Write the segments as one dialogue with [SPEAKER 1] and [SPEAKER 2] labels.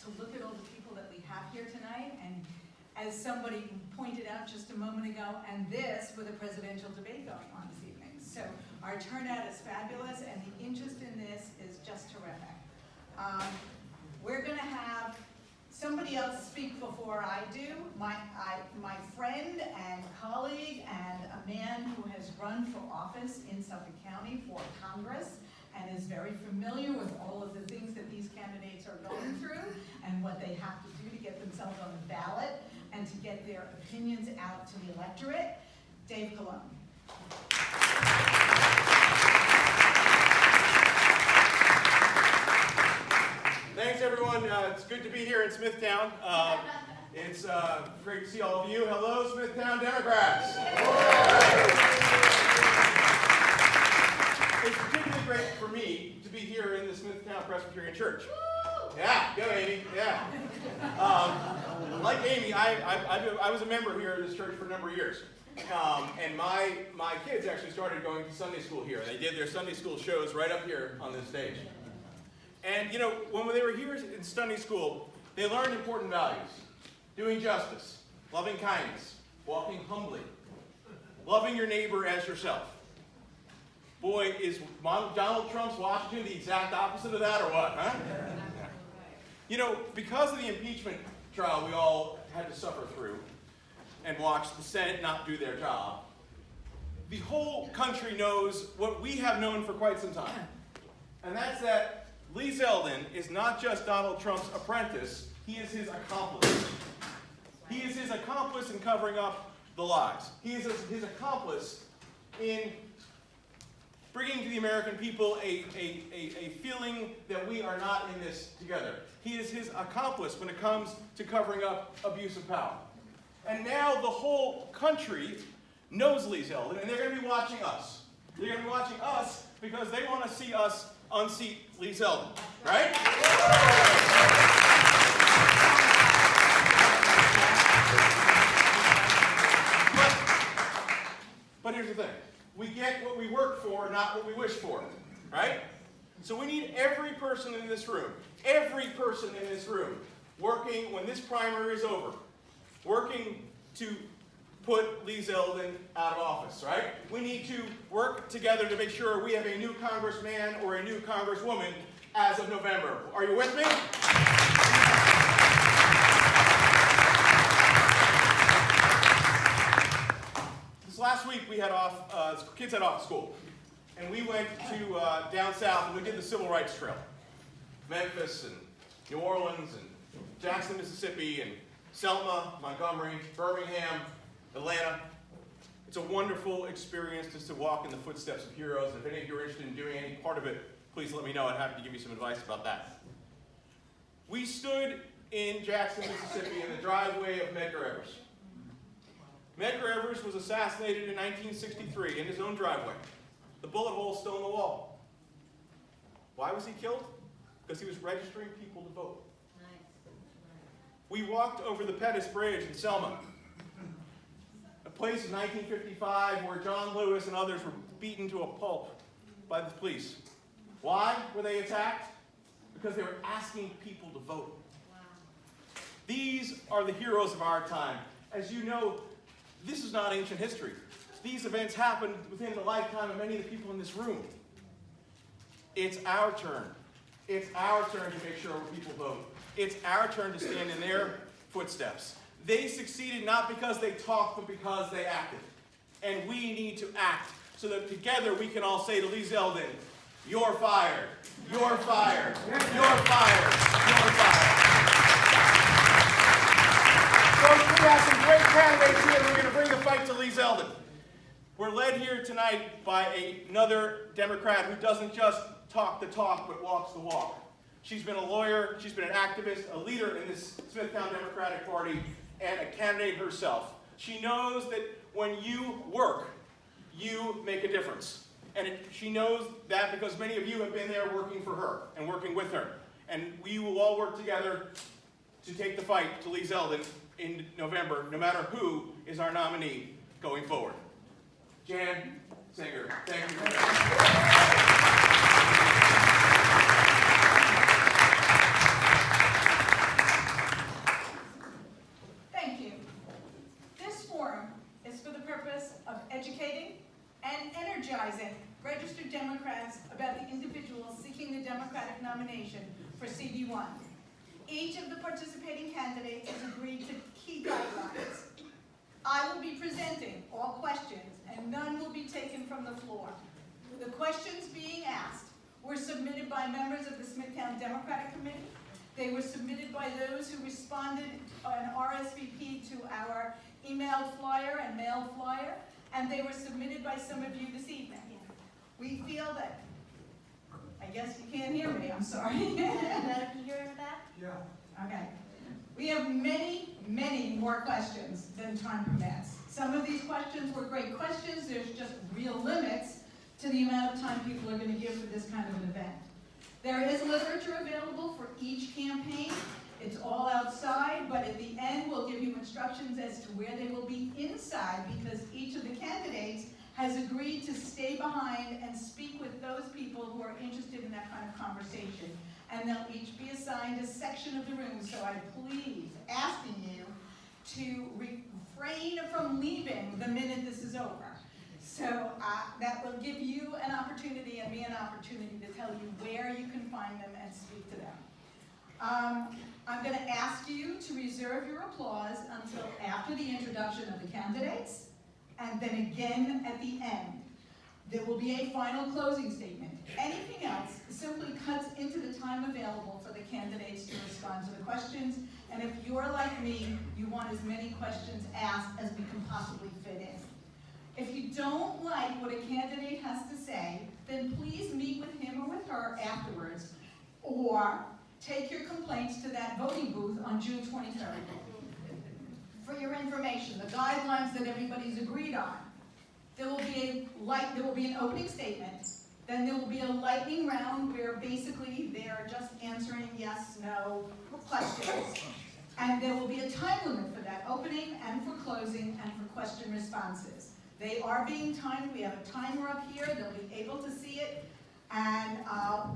[SPEAKER 1] to look at all the people that we have here tonight, and as somebody pointed out just a moment ago, and this with a presidential debate going on this evening. So our turnout is fabulous, and the interest in this is just terrific. We're going to have somebody else speak before I do. My friend and colleague and a man who has run for office in Suffolk County for Congress and is very familiar with all of the things that these candidates are going through and what they have to do to get themselves on the ballot and to get their opinions out to the electorate, Dave Colon.
[SPEAKER 2] Thanks, everyone. It's good to be here in Smithtown. It's great to see all of you. Hello, Smithtown Democrats. It's particularly great for me to be here in the Smithtown Presbyterian Church. Yeah, go Amy. Yeah. Like Amy, I was a member here in this church for a number of years. And my kids actually started going to Sunday school here. They did their Sunday school shows right up here on this stage. And, you know, when they were here in Sunday school, they learned important values. Doing justice, loving kindness, walking humbly, loving your neighbor as yourself. Boy, is Donald Trump's Washington the exact opposite of that or what, huh? You know, because of the impeachment trial we all had to suffer through and watch the Senate not do their job, the whole country knows what we have known for quite some time. And that's that Lee Zeldin is not just Donald Trump's apprentice, he is his accomplice. He is his accomplice in covering up the lies. He is his accomplice in bringing to the American people a feeling that we are not in this together. He is his accomplice when it comes to covering up abuse of power. And now the whole country knows Lee Zeldin, and they're going to be watching us. They're going to be watching us because they want to see us unseat Lee Zeldin, right? But here's the thing. We get what we work for, not what we wish for, right? So we need every person in this room, working when this primary is over, working to put Lee Zeldin out of office, right? We need to work together to make sure we have a new congressman or a new congresswoman as of November. Are you with me? This last week we had off, kids had off school, and we went to down south and we did the Civil Rights Trail. Memphis and New Orleans and Jackson, Mississippi and Selma, Montgomery, Birmingham, Atlanta. It's a wonderful experience just to walk in the footsteps of heroes. If any of you are interested in doing any part of it, please let me know. I'm happy to give you some advice about that. We stood in Jackson, Mississippi in the driveway of Medgar Evers. Medgar Evers was assassinated in 1963 in his own driveway. The bullet hole is still in the wall. Why was he killed? Because he was registering people to vote. We walked over the Pettus Bridge in Selma, a place in 1955 where John Lewis and others were beaten to a pulp by the police. Why were they attacked? Because they were asking people to vote. Wow. These are the heroes of our time. As you know, this is not ancient history. These events happened within the lifetime of many of the people in this room. It's our turn. It's our turn to make sure people vote. It's our turn to stand in their footsteps. They succeeded not because they talked, but because they acted. And we need to act so that together we can all say to Lee Zeldin, you're fired, you're fired, you're fired, you're fired. Folks, we have some great candidates here. We're going to bring the fight to Lee Zeldin. We're led here tonight by another Democrat who doesn't just talk the talk, but walks the walk. She's been a lawyer, she's been an activist, a leader in this Smithtown Democratic Party, and a candidate herself. She knows that when you work, you make a difference. And she knows that because many of you have been there working for her and working with her. And we will all work together to take the fight to Lee Zeldin in November, no matter who is our nominee going forward. Jan Singer, thank you.
[SPEAKER 1] nomination for CD1. Each of the participating candidates has agreed to key guidelines. I will be presenting all questions, and none will be taken from the floor. The questions being asked were submitted by members of the Smithtown Democratic Committee. They were submitted by those who responded an RSVP to our emailed flyer and mailed flyer, and they were submitted by some of you this evening. We feel that, I guess you can't hear me, I'm sorry.
[SPEAKER 3] Can you hear that?
[SPEAKER 4] Yeah.
[SPEAKER 1] Okay. We have many, many more questions than time permits. Some of these questions were great questions. There's just real limits to the amount of time people are going to give for this kind of an event. There is literature available for each campaign. It's all outside, but at the end we'll give you instructions as to where they will be inside, because each of the candidates has agreed to stay behind and speak with those people who are interested in that kind of conversation. And they'll each be assigned a section of the room, so I please asking you to refrain from leaving the minute this is over. So that will give you an opportunity and me an opportunity to tell you where you can find them and speak to them. I'm going to ask you to reserve your applause until after the introduction of the candidates, and then again at the end. There will be a final closing statement. Anything else simply cuts into the time available for the candidates to respond to the questions, and if you're like me, you want as many questions asked as we can possibly fit in. If you don't like what a candidate has to say, then please meet with him or with her afterwards, or take your complaints to that voting booth on June 23rd. For your information, the guidelines that everybody's agreed on, there will be an opening statement, then there will be a lightning round where basically they're just answering yes, no questions. And there will be a time limit for that opening and for closing and for question responses. They are being timed. We have a timer up here. They'll be able to see it. And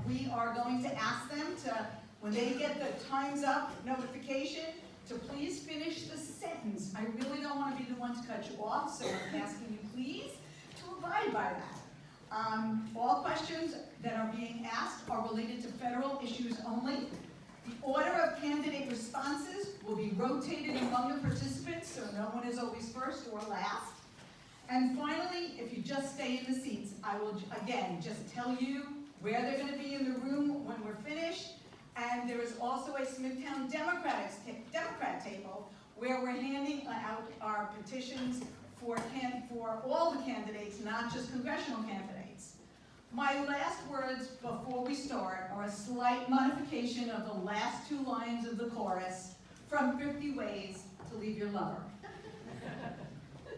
[SPEAKER 1] we are going to ask them to, when they get the time's up notification, to please finish the sentence. I really don't want to be the one to cut you off, so I'm asking you please to abide by that. All questions that are being asked are related to federal issues only. The order of candidate responses will be rotated among the participants, so no one is always first or last. And finally, if you just stay in the seats, I will, again, just tell you where they're going to be in the room when we're finished. And there is also a Smithtown Democrat table where we're handing out our petitions for all the candidates, not just congressional candidates. My last words before we start are a slight modification of the last two lines of the chorus from 50 Ways to Leave Your Lover.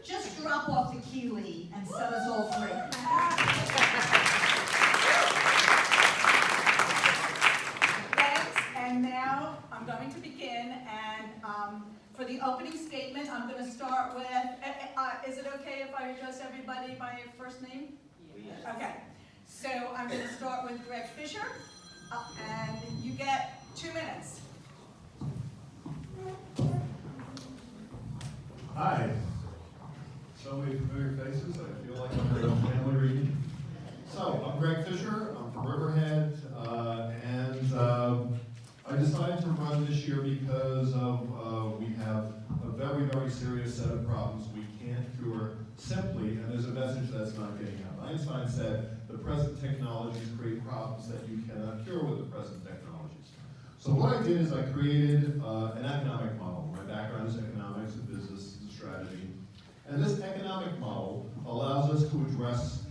[SPEAKER 1] Just drop off the key, Lee, and set us all free. Thanks, and now I'm going to begin, and for the opening statement, I'm going to start with, is it okay if I address everybody by first name? Yes. Okay, so I'm going to start with Greg Fisher, and you get 2 minutes.
[SPEAKER 4] Hi. So many familiar faces, I feel like I'm at a family reunion. So, I'm Greg Fisher, I'm from Riverhead, and I decided to run this year because of we have a very, very serious set of problems we can't cure simply, and there's a message that's not getting out. Einstein said the present technologies create problems that you cannot cure with the present technologies. So what I did is I created an economic model. My background is economics and business and strategy. And this economic model allows us to address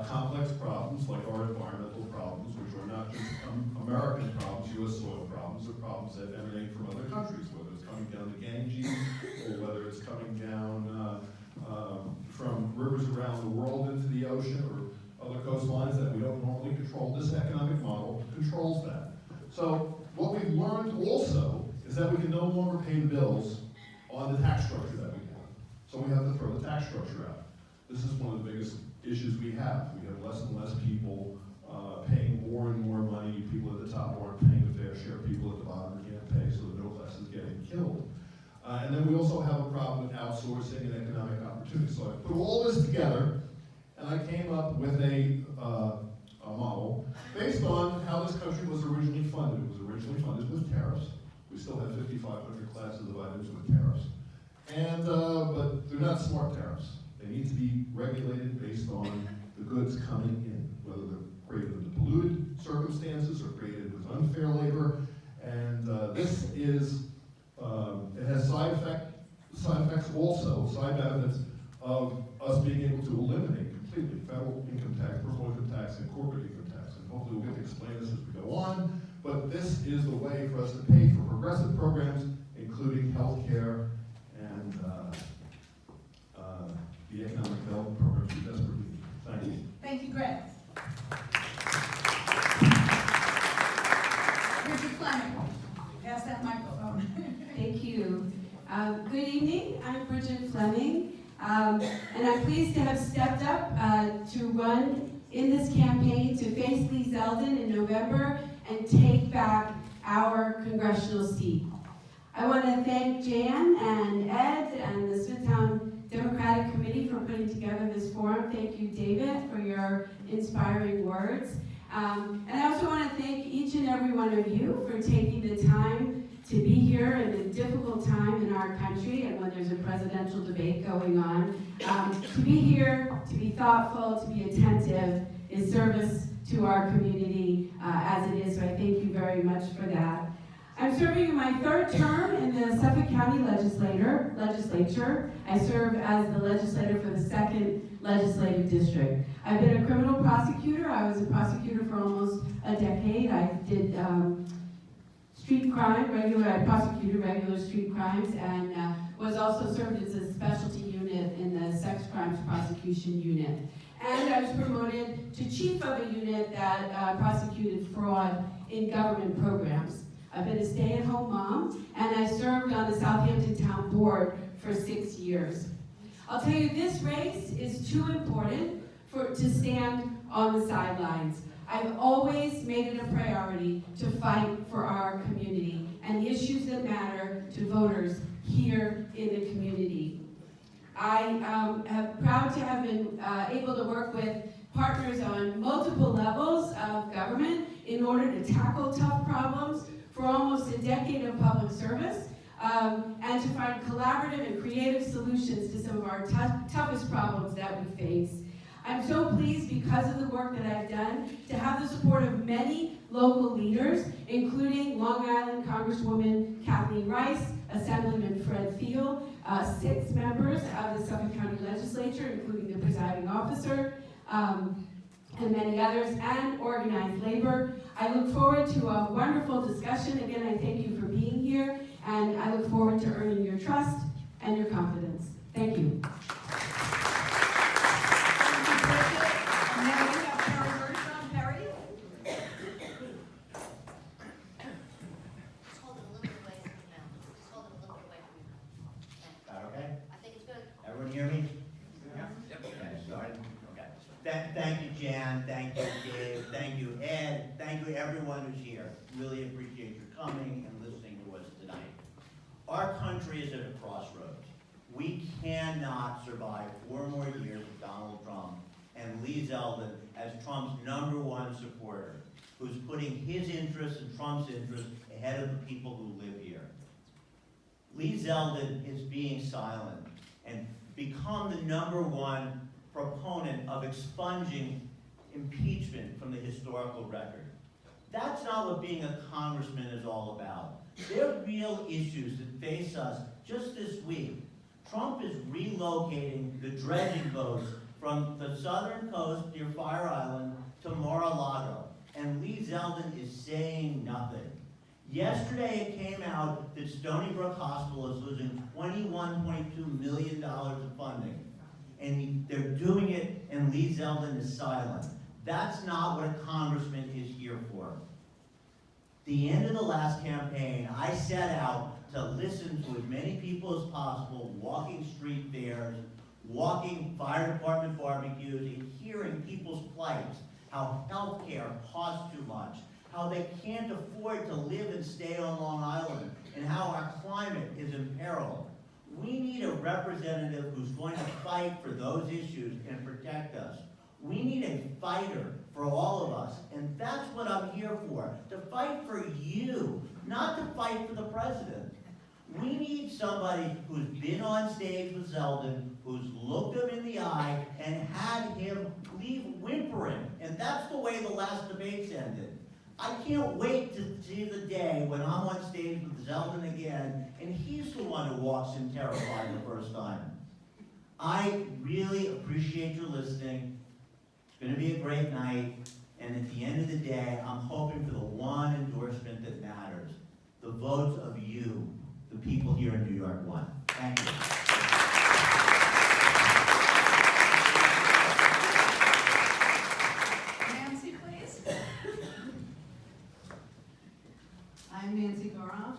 [SPEAKER 4] complex problems like our environmental problems, which are not just American problems, U.S. soil problems, they're problems that emanate from other countries, whether it's coming down the Ganges or whether it's coming down from rivers around the world into the ocean or other coastlines that we don't normally control. This economic model controls that. So what we've learned also is that we can no longer pay the bills on the tax structure that we have. So we have to throw the tax structure out. This is one of the biggest issues we have. We have less and less people paying more and more money. People at the top aren't paying the fair share. People at the bottom can't pay, so the middle class is getting killed. And then we also have a problem with outsourcing and economic opportunity. So I put all this together, and I came up with a model based on how this country was originally originally funded with tariffs. We still have 5,500 classes of items with tariffs. And, but they're not smart tariffs. They need to be regulated based on the goods coming in, whether they're created under polluted circumstances or created with unfair labor. And this is, it has side effects also, side benefits of us being able to eliminate completely federal income tax, personal income tax, and corporate income tax. And hopefully we'll get to explain this as we go on. But this is the way for us to pay for progressive programs, including health care and the economic development programs we desperately need. Thank you.
[SPEAKER 1] Thank you, Greg. Bridget Fleming, pass that microphone.
[SPEAKER 5] Thank you. Good evening. I'm Bridget Fleming, and I'm pleased to have stepped up to run in this campaign to face Lee Zeldin in November and take back our congressional seat. I want to thank Jan and Ed and the Smithtown Democratic Committee for putting together this forum. Thank you, David, for your inspiring words. And I also want to thank each and every one of you for taking the time to be here in a difficult time in our country and when there's a presidential debate going on. To be here, to be thoughtful, to be attentive is service to our community as it is, so I thank you very much for that. I'm serving in my third term in the Suffolk County Legislature. I serve as the legislator for the 2nd Legislative District. I've been a criminal prosecutor. I was a prosecutor for almost a decade. I did street crime, I prosecuted regular street crimes, and was also served as a specialty unit in the sex crimes prosecution unit. And I was promoted to chief of a unit that prosecuted fraud in government programs. I've been a stay-at-home mom, and I served on the Southampton Town Board for 6 years. I'll tell you, this race is too important to stand on the sidelines. I've always made it a priority to fight for our community and the issues that matter to voters here in the community. I am proud to have been able to work with partners on multiple levels of government in order to tackle tough problems for almost a decade of public service, and to find collaborative and creative solutions to some of our toughest problems that we face. I'm so pleased, because of the work that I've done, to have the support of many local leaders, including Long Island Congresswoman Kathleen Rice, Assemblyman Fred Thiel, 6 members of the Suffolk County Legislature, including the presiding officer, and many others, and organized labor. I look forward to a wonderful discussion. Again, I thank you for being here, and I look forward to earning your trust and your confidence. Thank you.
[SPEAKER 1] And then we have Perry Birdsong. Perry?
[SPEAKER 3] Just hold it a little bit away from your mouth. Just hold it a little bit away from your mouth.
[SPEAKER 6] That okay?
[SPEAKER 3] I think it's good.
[SPEAKER 6] Everyone hear me? Yep. Okay, started? Okay. Thank you, Jan. Thank you, Dave. Thank you, Ed. Thank you, everyone who's here. Really appreciate your coming and listening to us tonight. Our country is at a crossroads. We cannot survive 4 more years of Donald Trump and Lee Zeldin as Trump's #1 supporter, who's putting his interests and Trump's interests ahead of the people who live here. Lee Zeldin is being silent and become the #1 proponent of expunging impeachment from the historical record. That's not what being a congressman is all about. There are real issues that face us just this week. Trump is relocating the dredging boats from the southern coast near Fire Island to Mar-a-Lago, and Lee Zeldin is saying nothing. Yesterday it came out that Stony Brook Hospital is losing $21.2 million of funding, and they're doing it, and Lee Zeldin is silent. That's not what a congressman is here for. The end of the last campaign, I set out to listen to as many people as possible, walking street fairs, walking fire department barbecues, and hearing people's plights, how health care costs too much, how they can't afford to live and stay on Long Island, and how our climate is imperiled. We need a representative who's going to fight for those issues and protect us. We need a fighter for all of us. And that's what I'm here for, to fight for you, not to fight for the president. We need somebody who's been on stage with Zeldin, who's looked him in the eye and had him leave whimpering. And that's the way the last debates ended. I can't wait to see the day when I'm on stage with Zeldin again, and he's the one who walks in terrified the first time. I really appreciate your listening. It's gonna be a great night, and at the end of the day, I'm hoping for the one endorsement that matters, the votes of you, the people here in New York won. Thank you.
[SPEAKER 1] Nancy, please.
[SPEAKER 7] I'm Nancy Goroff,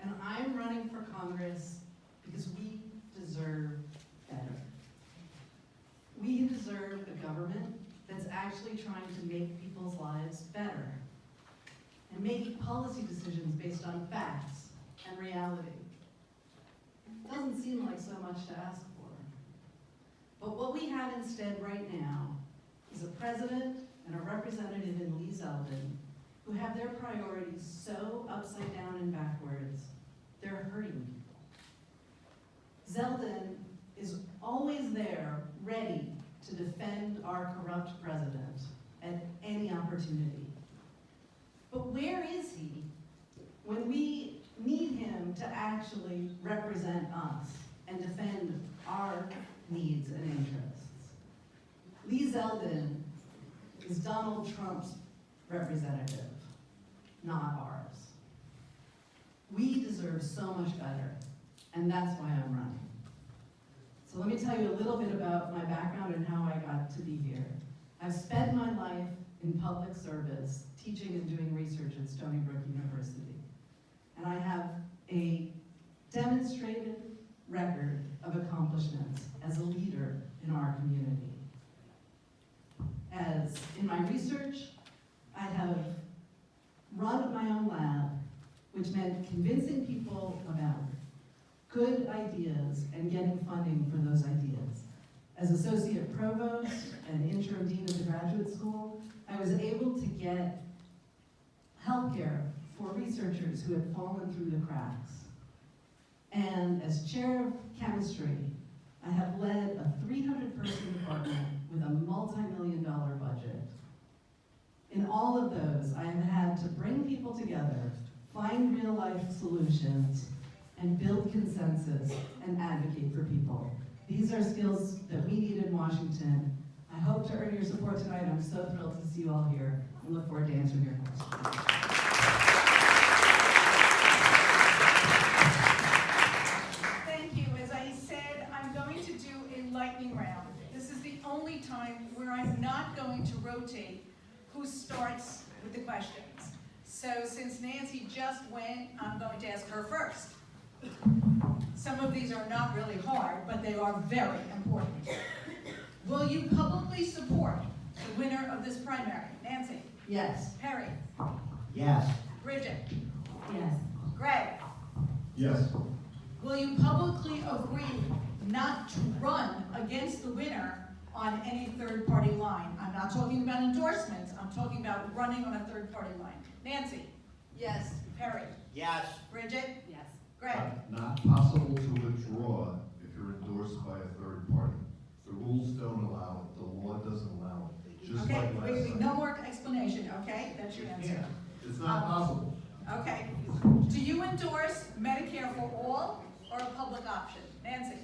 [SPEAKER 7] and I'm running for Congress because we deserve better. We deserve a government that's actually trying to make people's lives better and making policy decisions based on facts and reality. It doesn't seem like so much to ask for. But what we have instead right now is a president and a representative in Lee Zeldin who have their priorities so upside down and backwards, they're hurting. Zeldin is always there, ready to defend our corrupt president at any opportunity. But where is he when we need him to actually represent us and defend our needs and interests? Lee Zeldin is Donald Trump's representative, not ours. We deserve so much better, and that's why I'm running. So let me tell you a little bit about my background and how I got to be here. I've spent my life in public service, teaching and doing research at Stony Brook University. And I have a demonstrated record of accomplishments as a leader in our community. As in my research, I have run my own lab, which meant convincing people about good ideas and getting funding for those ideas. As associate provost and interim dean of the graduate school, I was able to get healthcare for researchers who had fallen through the cracks. And as chair of chemistry, I have led a 300-person department with a multi-million-dollar budget. In all of those, I have had to bring people together, find real-life solutions, and build consensus and advocate for people. These are skills that we need in Washington. I hope to earn your support tonight. I'm so thrilled to see you all here and look forward to answering your questions.
[SPEAKER 1] Thank you. As I said, I'm going to do a lightning round. This is the only time where I'm not going to rotate who starts with the questions. So since Nancy just went, I'm going to ask her first. Some of these are not really hard, but they are very important. Will you publicly support the winner of this primary? Nancy?
[SPEAKER 7] Yes.
[SPEAKER 1] Perry?
[SPEAKER 6] Yes.
[SPEAKER 1] Bridget?
[SPEAKER 5] Yes.
[SPEAKER 1] Greg?
[SPEAKER 4] Yes.
[SPEAKER 1] Will you publicly agree not to run against the winner on any third-party line? I'm not talking about endorsements, I'm talking about running on a third-party line. Nancy?
[SPEAKER 7] Yes.
[SPEAKER 1] Perry?
[SPEAKER 6] Yes.
[SPEAKER 1] Bridget?
[SPEAKER 7] Yes.
[SPEAKER 1] Greg?
[SPEAKER 4] Not possible to withdraw if you're endorsed by a third party. The rules don't allow it, the law doesn't allow it, just
[SPEAKER 1] Okay,
[SPEAKER 4] like last
[SPEAKER 1] wait,
[SPEAKER 4] time.
[SPEAKER 1] no more explanation, okay? That's your answer.
[SPEAKER 4] Yeah, it's not possible.
[SPEAKER 1] Okay. Do you endorse Medicare for all or a public option? Nancy?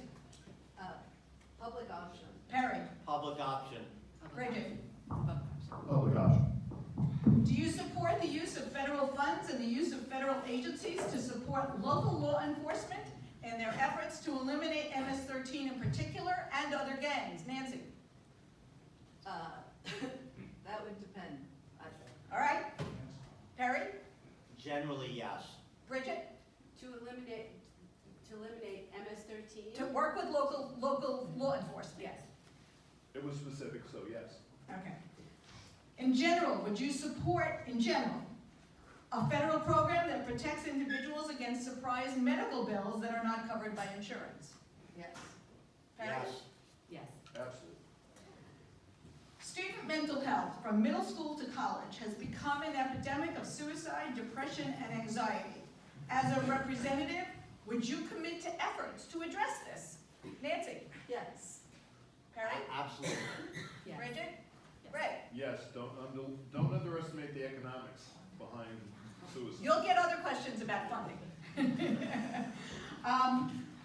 [SPEAKER 7] Public option.
[SPEAKER 1] Perry?
[SPEAKER 6] Public option.
[SPEAKER 1] Bridget?
[SPEAKER 4] Public option.
[SPEAKER 1] Do you support the use of federal funds and the use of federal agencies to support local law enforcement in their efforts to eliminate MS-13 in particular and other gangs? Nancy?
[SPEAKER 7] That would depend.
[SPEAKER 1] All right? Perry?
[SPEAKER 6] Generally, yes.
[SPEAKER 1] Bridget?
[SPEAKER 7] To eliminate MS-13?
[SPEAKER 1] To work with local law enforcement?
[SPEAKER 7] Yes.
[SPEAKER 2] It was specific, so yes.
[SPEAKER 1] Okay. In general, would you support, a federal program that protects individuals against surprise medical bills that are not covered by insurance?
[SPEAKER 7] Yes.
[SPEAKER 1] Perry?
[SPEAKER 6] Yes.
[SPEAKER 7] Yes.
[SPEAKER 2] Absolutely.
[SPEAKER 1] Student mental health from middle school to college has become an epidemic of suicide, depression, and anxiety. As a representative, would you commit to efforts to address this? Nancy?
[SPEAKER 7] Yes.
[SPEAKER 1] Perry?
[SPEAKER 6] Absolutely.
[SPEAKER 7] Yes.
[SPEAKER 1] Bridget? Ray?
[SPEAKER 4] Yes, don't underestimate the economics behind suicide.
[SPEAKER 1] You'll get other questions about funding.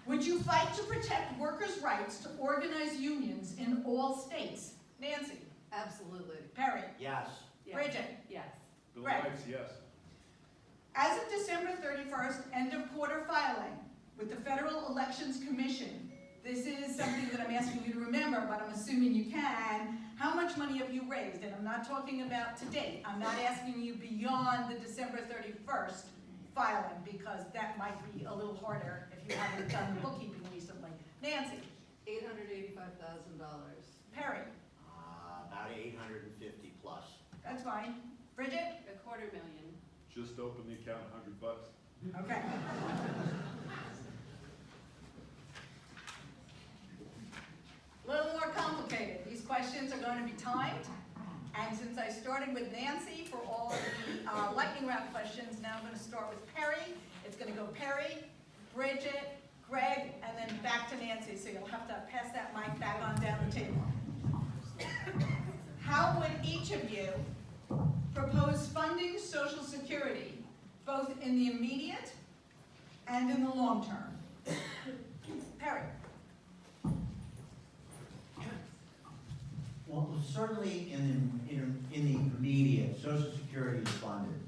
[SPEAKER 1] Would you fight to protect workers' rights to organize unions in all states? Nancy?
[SPEAKER 7] Absolutely.
[SPEAKER 1] Perry?
[SPEAKER 6] Yes.
[SPEAKER 1] Bridget?
[SPEAKER 7] Yes.
[SPEAKER 4] Bill
[SPEAKER 1] Right.
[SPEAKER 4] Rights, yes.
[SPEAKER 1] As of December 31st, end of quarter filing with the Federal Elections Commission, this is something that I'm asking you to remember, but I'm assuming you can. How much money have you raised? And I'm not talking about to date. I'm not asking you beyond the December 31st filing, because that might be a little harder if you haven't done the bookkeeping recently. Nancy?
[SPEAKER 7] $885,000.
[SPEAKER 1] Perry?
[SPEAKER 6] About 850 plus.
[SPEAKER 1] That's fine. Bridget?
[SPEAKER 7] $250,000.
[SPEAKER 4] Just open the account, $100.
[SPEAKER 1] Okay. A little more complicated. These questions are going to be timed. And since I started with Nancy for all of the lightning round questions, now I'm going to start with Perry. It's going to go Perry, Bridget, Greg, and then back to Nancy. So you'll have to pass that mic back on down the table. How would each of you propose funding Social Security, both in the immediate and in the long term? Perry.
[SPEAKER 6] Well, certainly in the immediate, Social Security is funded.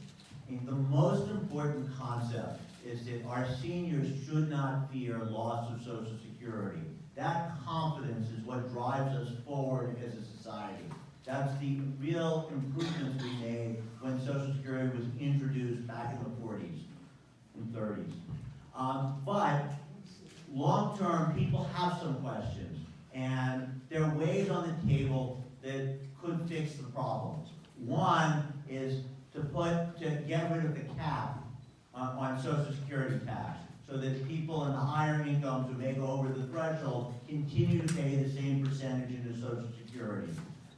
[SPEAKER 6] And the most important concept is that our seniors should not fear loss of Social Security. That confidence is what drives us forward as a society. That's the real improvements we made when Social Security was introduced back in the 40s and 30s. But long-term, people have some questions, and there are ways on the table that could fix the problems. One is to get rid of the cap on Social Security tax, so that people in the higher incomes who may go over the threshold continue to pay the same percentage into Social Security.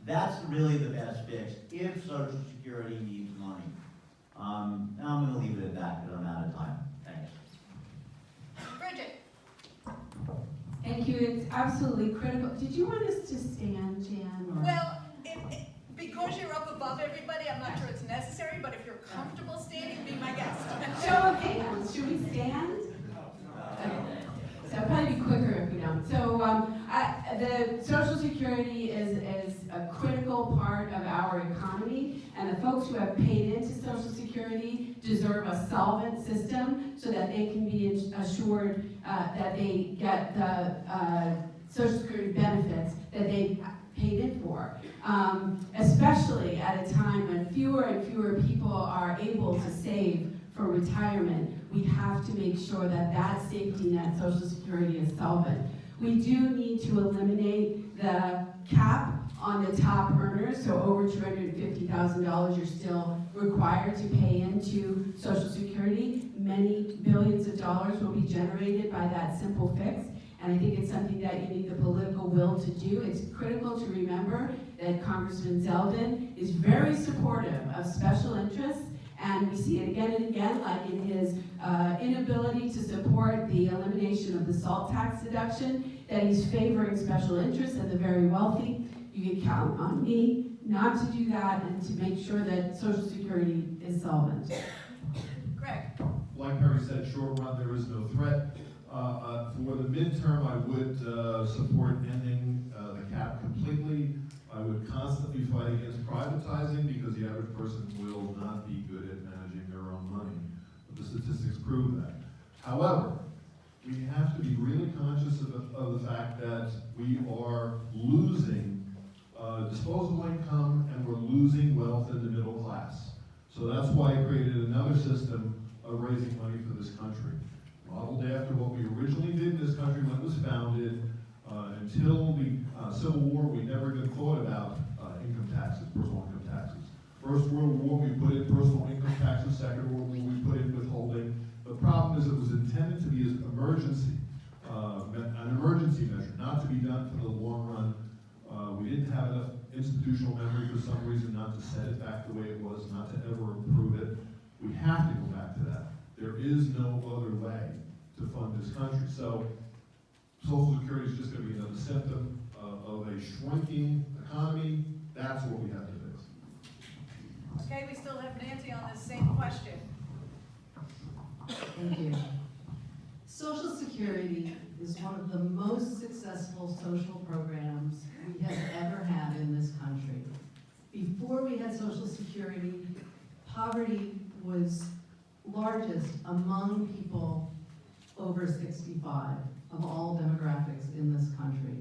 [SPEAKER 6] That's really the best fix if Social Security needs money. Now I'm going to leave it at that because I'm out of time. Thanks.
[SPEAKER 1] Bridget.
[SPEAKER 5] Thank you, it's absolutely critical. Did you want us to stand, Jan? Or?
[SPEAKER 1] Well, because you're up above everybody, I'm not sure it's necessary, but if you're comfortable standing, be my guest.
[SPEAKER 5] Show of hands, should we stand? Okay. So it'll probably be quicker if we don't. So the Social Security is a critical part of our economy, and the folks who have paid into Social Security deserve a solvent system so that they can be assured that they get the Social Security benefits that they paid in for. Especially at a time when fewer and fewer people are able to save for retirement, we have to make sure that that safety net, Social Security, is solvent. We do need to eliminate the cap on the top earners, so over $250,000 you're still required to pay into Social Security. Many billions of dollars will be generated by that simple fix, and I think it's something that you need the political will to do. It's critical to remember that Congressman Zeldin is very supportive of special interests, and we see it again and again, like in his inability to support the elimination of the SALT tax deduction, that he's favoring special interests and the very wealthy. You can count on me not to do that and to make sure that Social Security is solvent.
[SPEAKER 1] Greg.
[SPEAKER 4] Like Perry said, short run, there is no threat. For the midterm, I would support ending the cap completely. I would constantly fight against privatizing because the average person will not be good at managing their own money. The statistics prove that. However, we have to be really conscious of the fact that we are losing disposable income and we're losing wealth in the middle class. So that's why I created another system of raising money for this country. Modeled after what we originally did in this country when it was founded. Until the Civil War, we never even thought about income taxes, personal income taxes. First World War, we put in personal income taxes. Second World War, we put in withholding. The problem is it was intended to be an emergency measure, not to be done for the long run. We didn't have enough institutional memory for some reason not to set it back the way it was, not to ever improve it. We have to go back to that. There is no other way to fund this country. So Social Security is just going to be another symptom of a shrinking economy. That's what we have to fix.
[SPEAKER 1] Okay, we still have Nancy on this same question.
[SPEAKER 7] Thank you. Social Security is one of the most successful social programs we have ever had in this country. Before we had Social Security, poverty was largest among people over 65 of all demographics in this country.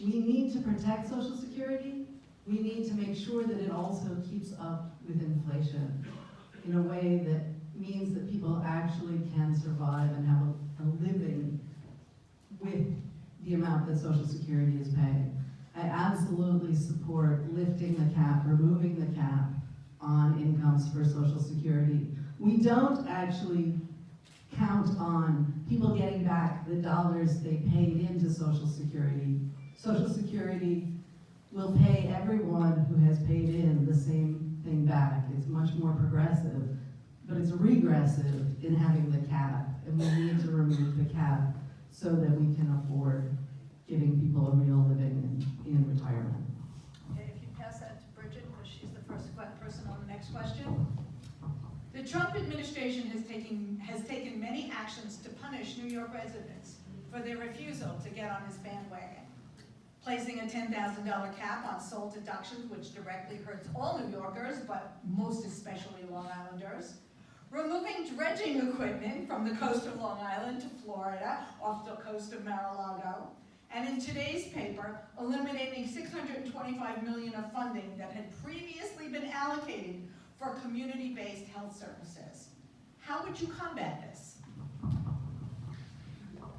[SPEAKER 7] We need to protect Social Security. We need to make sure that it also keeps up with inflation in a way that means that people actually can survive and have a living with the amount that Social Security is paying. I absolutely support lifting the cap, removing the cap on incomes for Social Security. We don't actually count on people getting back the dollars they paid into Social Security. Social Security will pay everyone who has paid in the same thing back. It's much more progressive, but it's regressive in having the cap, and we need to remove the cap so that we can afford giving people a real living in retirement.
[SPEAKER 1] Okay, if you pass that to Bridget, because she's the first person on the next question. The Trump administration has taken many actions to punish New York residents for their refusal to get on his bandwagon. Placing a $10,000 cap on SOL deductions, which directly hurts all New Yorkers, but most especially Long Islanders. Removing dredging equipment from the coast of Long Island to Florida, off the coast of Mar-a-Lago. And in today's paper, eliminating $625 million of funding that had previously been allocated for community-based health services. How would you combat this?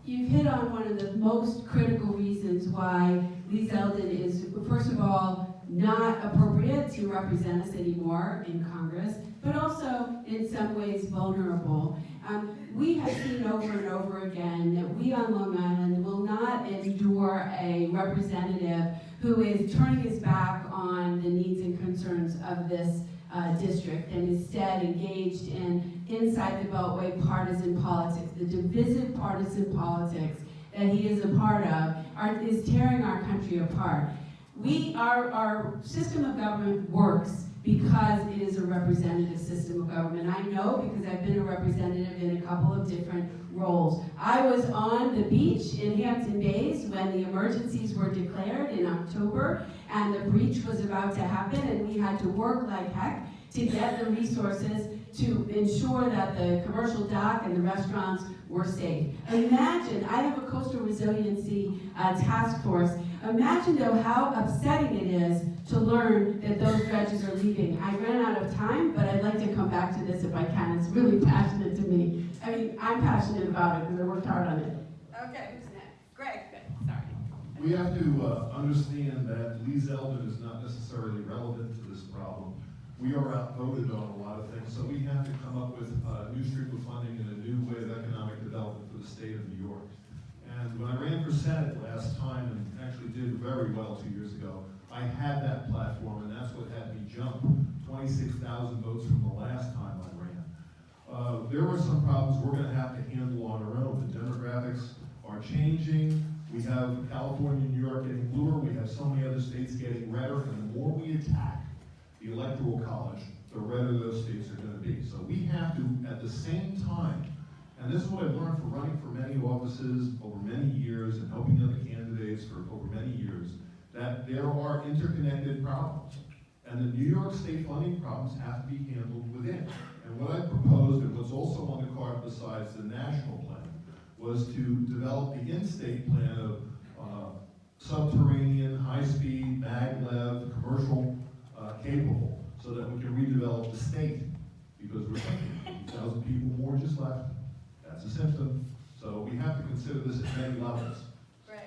[SPEAKER 5] You've hit on one of the most critical reasons why Lee Zeldin is, first of all, not appropriate to represent us anymore in Congress, but also in some ways vulnerable. We have seen over and over again that we on Long Island will not endure a representative who is turning his back on the needs and concerns of this district and instead engaged in inside the Beltway partisan politics, the divisive partisan politics that he is a part of is tearing our country apart. Our system of government works because it is a representative system of government. I know because I've been a representative in a couple of different roles. I was on the beach in Hampton Bays when the emergencies were declared in October and the breach was about to happen, and we had to work like heck to get the resources to ensure that the commercial dock and the restaurants were safe. Imagine, I have a coastal resiliency task force. Imagine though how upsetting it is to learn that those dredges are leaving. I ran out of time, but I'd like to come back to this if I can. It's really passionate to me. I mean, I'm passionate about it because I worked hard on it.
[SPEAKER 1] Okay, who's next? Greg.
[SPEAKER 5] Sorry.
[SPEAKER 4] We have to understand that Lee Zeldin is not necessarily relevant to this problem. We are outvoted on a lot of things, so we have to come up with a new stream of funding and a new way of economic development for the state of New York. And when I ran for Senate last time, and actually did very well 2 years ago, I had that platform, and that's what had me jump 26,000 votes from the last time I ran. There were some problems we're going to have to handle on our own. The demographics are changing. We have California and New York getting bluer. We have so many other states getting redder, and the more we attack the Electoral College, the redder those states are going to be. So we have to, at the same time, and this is what I've learned from running for many offices over many years and helping other candidates for over many years, that there are interconnected problems. And the New York State funding problems have to be handled within. And what I proposed, and what's also on the card besides the national plan, was to develop the in-state plan of subterranean, high-speed, maglev, commercial capable, so that we can redevelop the state. Because we're thinking 8,000 people more just left. That's a symptom. So we have to consider this at many levels.
[SPEAKER 1] Greg.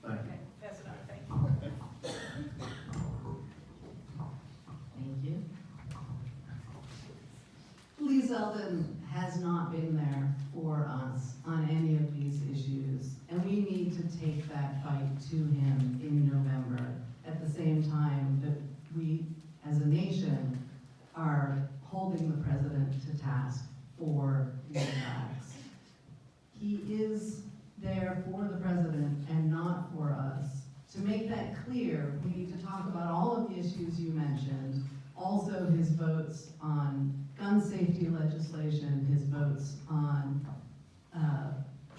[SPEAKER 4] Thank you.
[SPEAKER 1] Okay, that's enough, thank you.
[SPEAKER 7] Thank you. Lee Zeldin has not been there for us on any of these issues, and we need to take that fight to him in November. At the same time that talk about all of the issues you mentioned, also his votes on gun safety legislation, his votes on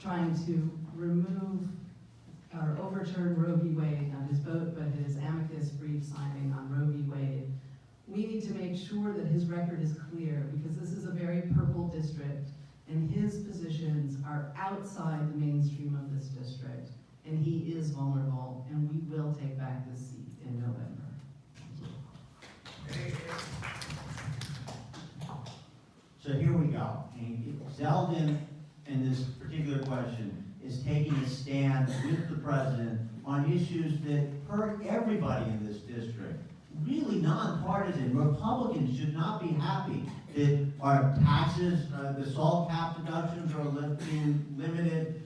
[SPEAKER 7] trying to remove or overturn Roe v. Wade, not his vote, but his amicus brief signing on Roe v. Wade. We need to make sure that his record is clear, because this is a very purple district, and his positions are outside the mainstream of this district, and he is vulnerable, and we will take back this seat in November.
[SPEAKER 6] So here we go. And Zeldin, in this particular question, is taking a stand with the president on issues that hurt everybody in this district. Really nonpartisan. Republicans should not be happy that our taxes, the salt cap deductions are being limited.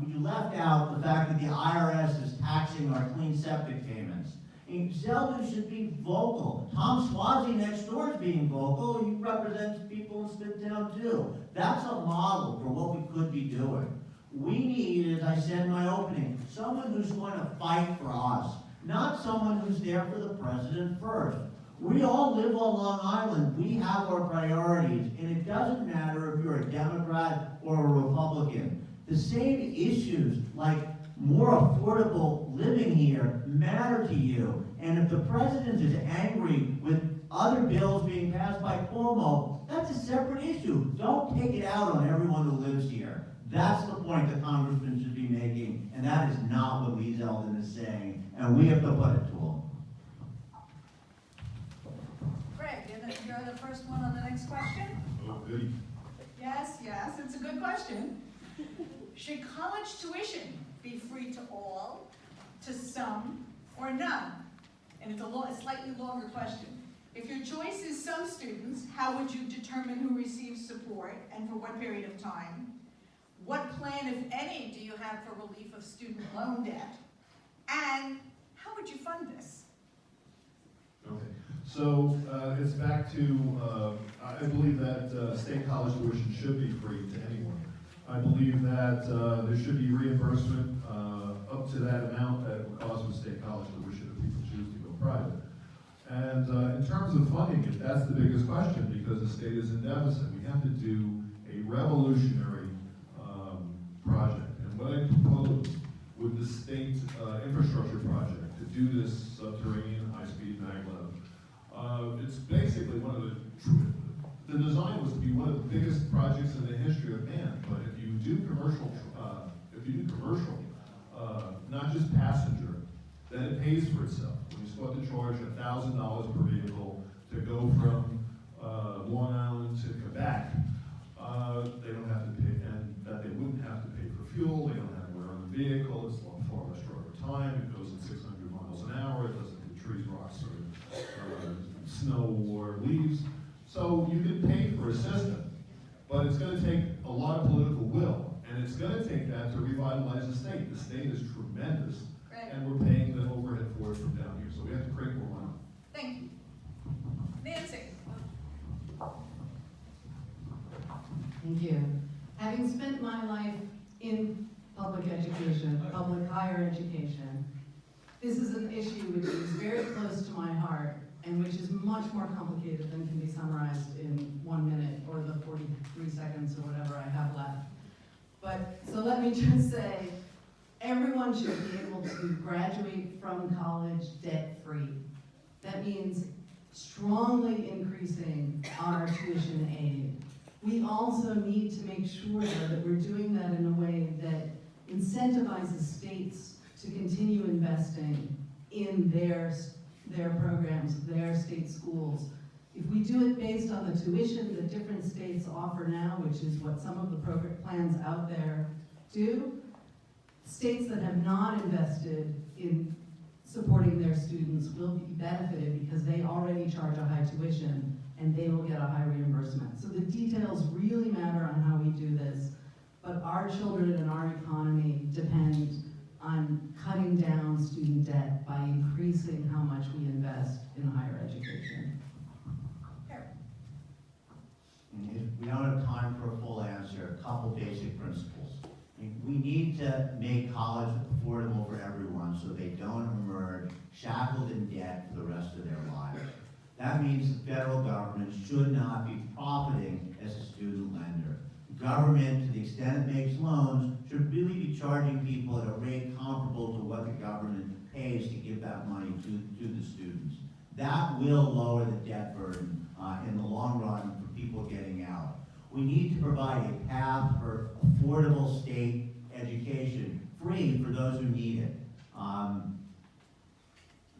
[SPEAKER 6] You left out the fact that the IRS is taxing our clean septic payments. And Zeldin should be vocal. Tom Swazi next door is being vocal. He represents people in Smithtown too. That's a model for what we could be doing. We need, as I said in my opening, someone who's going to fight for us, not someone who's there for the president first. We all live on Long Island. We have our priorities, and it doesn't matter if you're a Democrat or a Republican. The same issues, like more affordable living here, matter to you. And if the president is angry with other bills being passed by Cuomo, that's a separate issue. Don't take it out on everyone who lives here. That's the point the congressman should be making, and that is not what Lee Zeldin is saying, and we have to put it to him.
[SPEAKER 1] Greg, you're the first one on the next question?
[SPEAKER 4] Oh, goody.
[SPEAKER 1] Yes, it's a good question. Should college tuition be free to all, to some, or none? And it's a slightly longer question. If your choice is some students, how would you determine who receives support and for what period of time? What plan, if any, do you have for relief of student loan debt? And how would you fund this?
[SPEAKER 4] Okay, so it's back to, I believe that state college tuition should be free to anyone. I believe that there should be reimbursement up to that amount that would cost with state college tuition if people choose to go private. And in terms of funding it, that's the biggest question, because the state is in deficit. We have to do a revolutionary project. And what I propose with the state infrastructure project to do this subterranean high-speed maglev, it's basically one of the design was to be one of the biggest projects in the history of man. But if you do commercial, not just passenger, then it pays for itself. When you start to charge $1,000 per vehicle to go from Long Island to Quebec, they don't have to pay, and that they wouldn't have to pay for fuel. They don't have to wear on the vehicle. It's far less driver time. It goes at 600 miles an hour. It doesn't hit trees, rocks, or snow or leaves. So you can pay for a system, but it's going to take a lot of political will, and it's going to take that to revitalize the state. The state is tremendous, and we're paying the overhead for it from down here, so we have to create more money.
[SPEAKER 1] Thank you. Nancy?
[SPEAKER 7] Thank you. Having spent my life in public education, public higher education, this is an issue which is very close to my heart and which is much more complicated than can be summarized in 1 minute or the 43 seconds or whatever I have left. But, so let me just say, everyone should be able to graduate from college debt-free. That means strongly increasing our tuition aid. We also need to make sure, though, that we're doing that in a way that incentivizes states to continue investing in their programs, their state schools. If we do it based on the tuition that different states offer now, which is what some of the program plans out there do, states that have not invested in supporting their students will be benefited because they already charge a high tuition and they will get a high reimbursement. So the details really matter on how we do this, but our children and our economy depend on cutting down student debt by increasing how much we invest in higher education.
[SPEAKER 6] We don't have time for a full answer. A couple basic principles. We need to make college affordable for everyone. down so they don't emerge shackled in debt for the rest of their lives. That means the federal government should not be profiting as a student lender. Government, to the extent it makes loans, should really be charging people at a rate comparable to what the government pays to give that money to the students. That will lower the debt burden in the long run for people getting out. We need to provide a path for affordable state education, free for those who need it.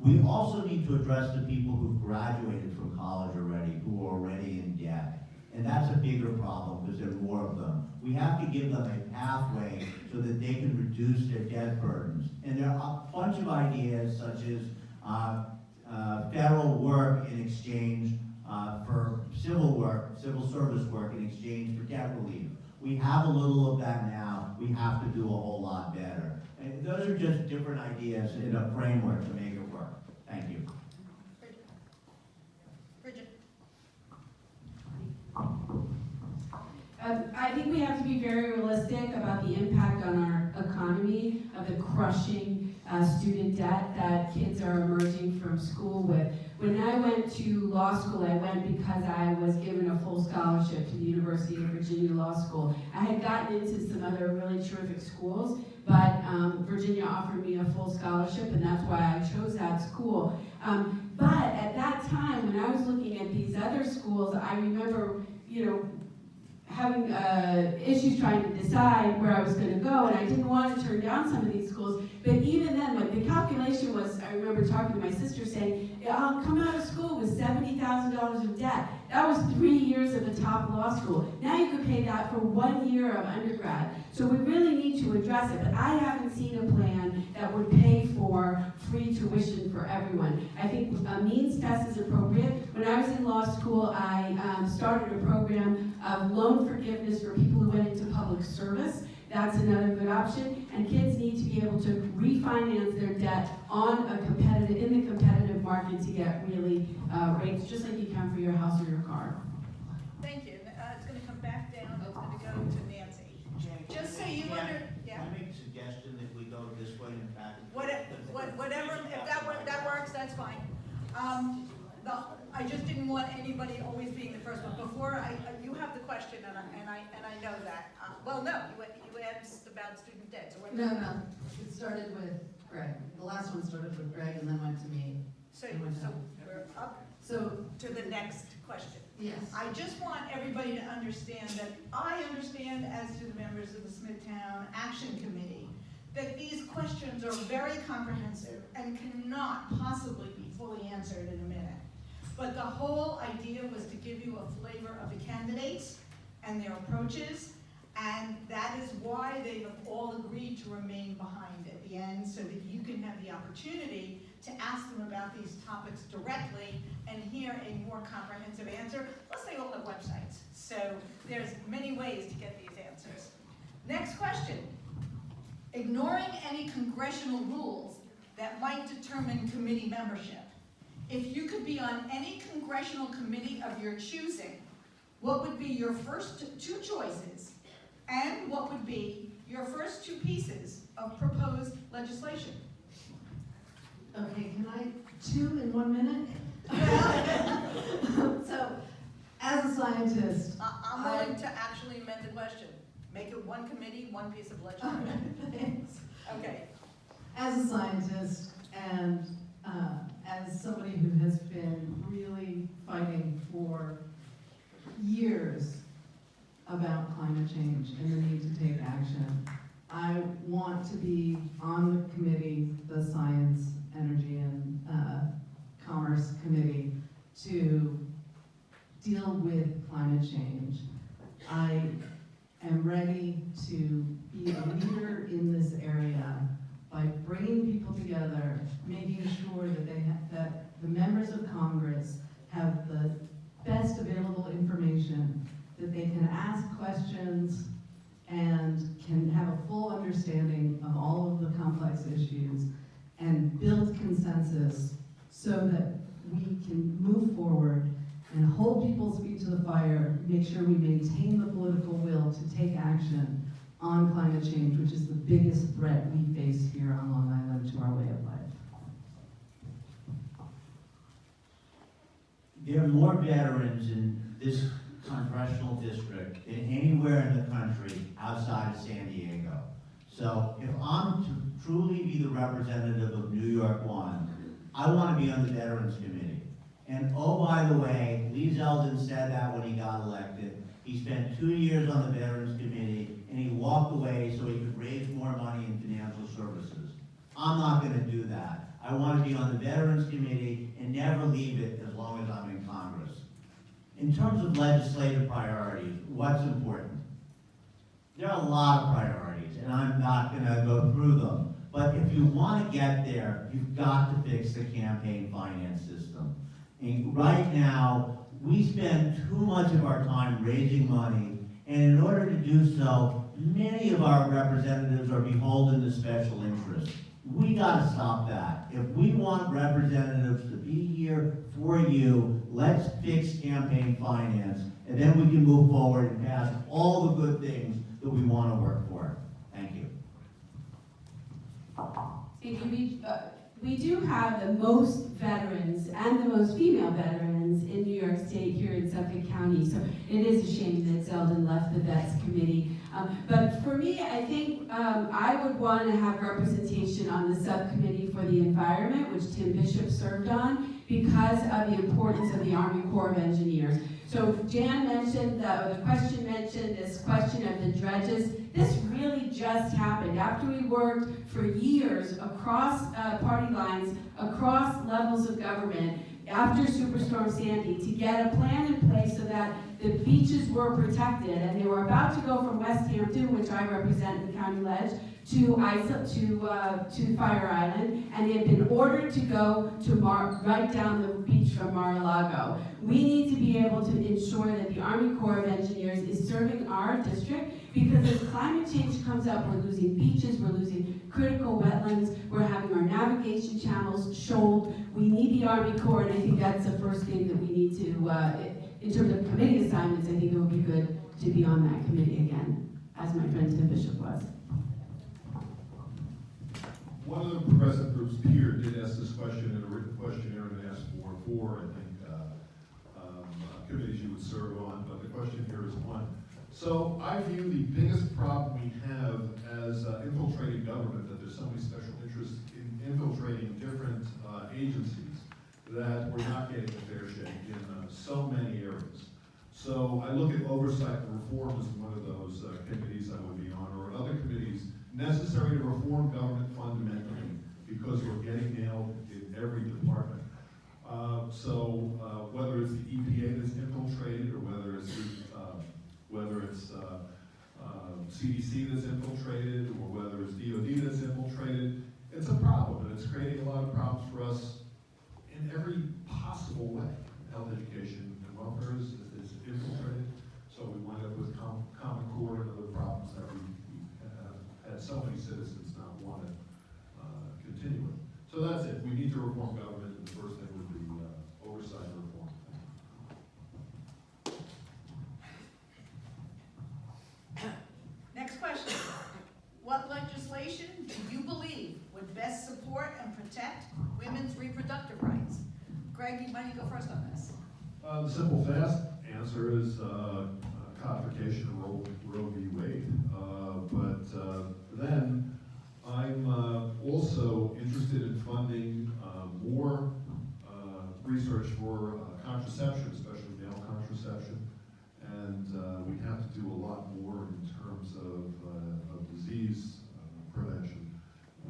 [SPEAKER 6] We also need to address the people who've graduated from college already, who are already in debt. And that's a bigger problem because there are more of them. We have to give them a pathway so that they can reduce their debt burdens. And there are a bunch of ideas such as federal work in exchange for civil service work in exchange for debt relief. We have a little of that now. We have to do a whole lot better. And those are just different ideas in a framework to make it work. Thank you.
[SPEAKER 1] Bridget.
[SPEAKER 5] I think we have to be very realistic about the impact on our economy of the crushing student debt that kids are emerging from school with. When I went to law school, I went because I was given a full scholarship to the University of Virginia Law School. I had gotten into some other really terrific schools, but Virginia offered me a full scholarship, and that's why I chose that school. But at that time, when I was looking at these other schools, I remember, having issues trying to decide where I was going to go, and I didn't want to turn down some of these schools. But even then, like, the calculation was, I remember talking to my sister saying, I'll come out of school with $70,000 of debt. That was 3 years at the top law school. Now you could pay that for 1 year of undergrad. So we really need to address it, but I haven't seen a plan that would pay for free tuition for everyone. I think a means test is appropriate. When I was in law school, I started a program of loan forgiveness for people who went into public service. That's another good option. And kids need to be able to refinance their debt in the competitive market to get really rates, just like you can for your house or your car.
[SPEAKER 1] Thank you. It's going to come back down. It's going to go to Nancy. Just so you
[SPEAKER 6] Can I make a suggestion that we go this way and back?
[SPEAKER 1] Whatever, if that works, that's fine. I just didn't want anybody always being the first one. Before you have the question, and I know that. Well, no, you asked about student debt. So
[SPEAKER 7] No, it started with Greg. The last one started with Greg and then went to me.
[SPEAKER 1] So we're up
[SPEAKER 7] So,
[SPEAKER 1] to the next question.
[SPEAKER 7] yes.
[SPEAKER 1] I just want everybody to understand that I understand, as do the members of the Smithtown Action Committee, that these questions are very comprehensive and cannot possibly be fully answered in a minute. But the whole idea was to give you a flavor of the candidates and their approaches, and that is why they've all agreed to remain behind at the end, so that you can have the opportunity to ask them about these topics directly and hear a more comprehensive answer. Plus, they all have websites, so there's many ways to get these answers. Next question. Ignoring any congressional rules that might determine committee membership. If you could be on any congressional committee of your choosing, what would be your first two choices, and what would be your first two pieces of proposed legislation?
[SPEAKER 7] Okay, can I 2 in 1 minute? So, as a scientist,
[SPEAKER 1] I'm willing to actually amend the question. Make it one committee, one piece of legislation.
[SPEAKER 7] thanks.
[SPEAKER 1] Okay.
[SPEAKER 7] As a scientist and as somebody who has been really fighting for years about climate change and the need to take action, I want to be on the committee, the Science, Energy, and Commerce Committee, to deal with climate change. I am ready to be a leader in this area by bringing people together, making sure that that the members of Congress have the best available information, that they can ask questions and can have a full understanding of all of the complex issues and build consensus so that we can move forward and hold people's feet to the fire, make sure we maintain the political will to take action on climate change, which is the biggest threat we face here on Long Island to our way of life.
[SPEAKER 6] There are more veterans in this congressional district than anywhere in the country outside of San Diego. So if I'm to truly be the representative of New York 1, I want to be on the Veterans Committee. And oh, by the way, Lee Zeldin said that when he got elected. He spent 2 years on the Veterans Committee, and he walked away so he could raise more money in financial services. I'm not going to do that. I want to be on the Veterans Committee and never leave it as long as I'm in Congress. In terms of legislative priorities, what's important? There are a lot of priorities, and I'm not going to go through them. But if you want to get there, you've got to fix the campaign finance system. And right now, we spend too much of our time raising money, and in order to do so, many of our representatives are beholden to special interests. We gotta stop that. If we want representatives to be here for you, let's fix campaign finance, and then we can move forward and pass all the good things that we want to work for. Thank you.
[SPEAKER 5] We do have the most veterans and the most female veterans in New York State here in Suffolk County, so it is a shame that Zeldin left the Vets Committee. But for me, I think I would want to have representation on the subcommittee for the environment, which Tim Bishop served on, because of the importance of the Army Corps of Engineers. So Jan mentioned, the question mentioned this question of the dredges. This really just happened after we worked for years across party lines, across levels of government, after Superstorm Sandy, to get a plan in place so that the beaches were protected, and they were about to go from West Hampton, which I represent in County Ledge, to Fire Island, and they had been ordered to go to right down the beach from Mar-a-Lago. We need to be able to ensure that the Army Corps of Engineers is serving our district, because as climate change comes up, we're losing beaches, we're losing critical wetlands, we're having our navigation channels shoaled. We need the Army Corps, and I think that's the first thing that we need to, in terms of committee assignments, I think it would be good to be on that committee again, as my friend Tim Bishop was.
[SPEAKER 4] One of the progressive groups here did ask this question in a written questionnaire and asked for, I think, committees you would serve on, but the question here is one. So I view the biggest problem we have as infiltrating government, that there's so many special interests in infiltrating different agencies that we're not getting a fair shake in so many areas. So I look at oversight and reform as one of those committees I would be on, or other committees necessary to reform government fundamentally, because we're getting nailed in every department. Whether it's the EPA that's infiltrated, or whether it's CDC that's infiltrated, or whether it's DOD that's infiltrated, it's a problem, and it's creating a lot of problems for us in every possible way. Health, education, and welfare is infiltrated, so we wind up with Common Core and other problems that we have had so many citizens not want to continue with. So that's it. We need to reform government, and the first thing would be oversight and reform.
[SPEAKER 1] Next question. What legislation do you believe would best support and protect women's reproductive rights? Greg, why don't you go first on this?
[SPEAKER 4] The simple, fast answer is codification of Roe v. Wade. Then I'm also interested in funding more research for contraception, especially male contraception. And we have to do a lot more in terms of disease prevention.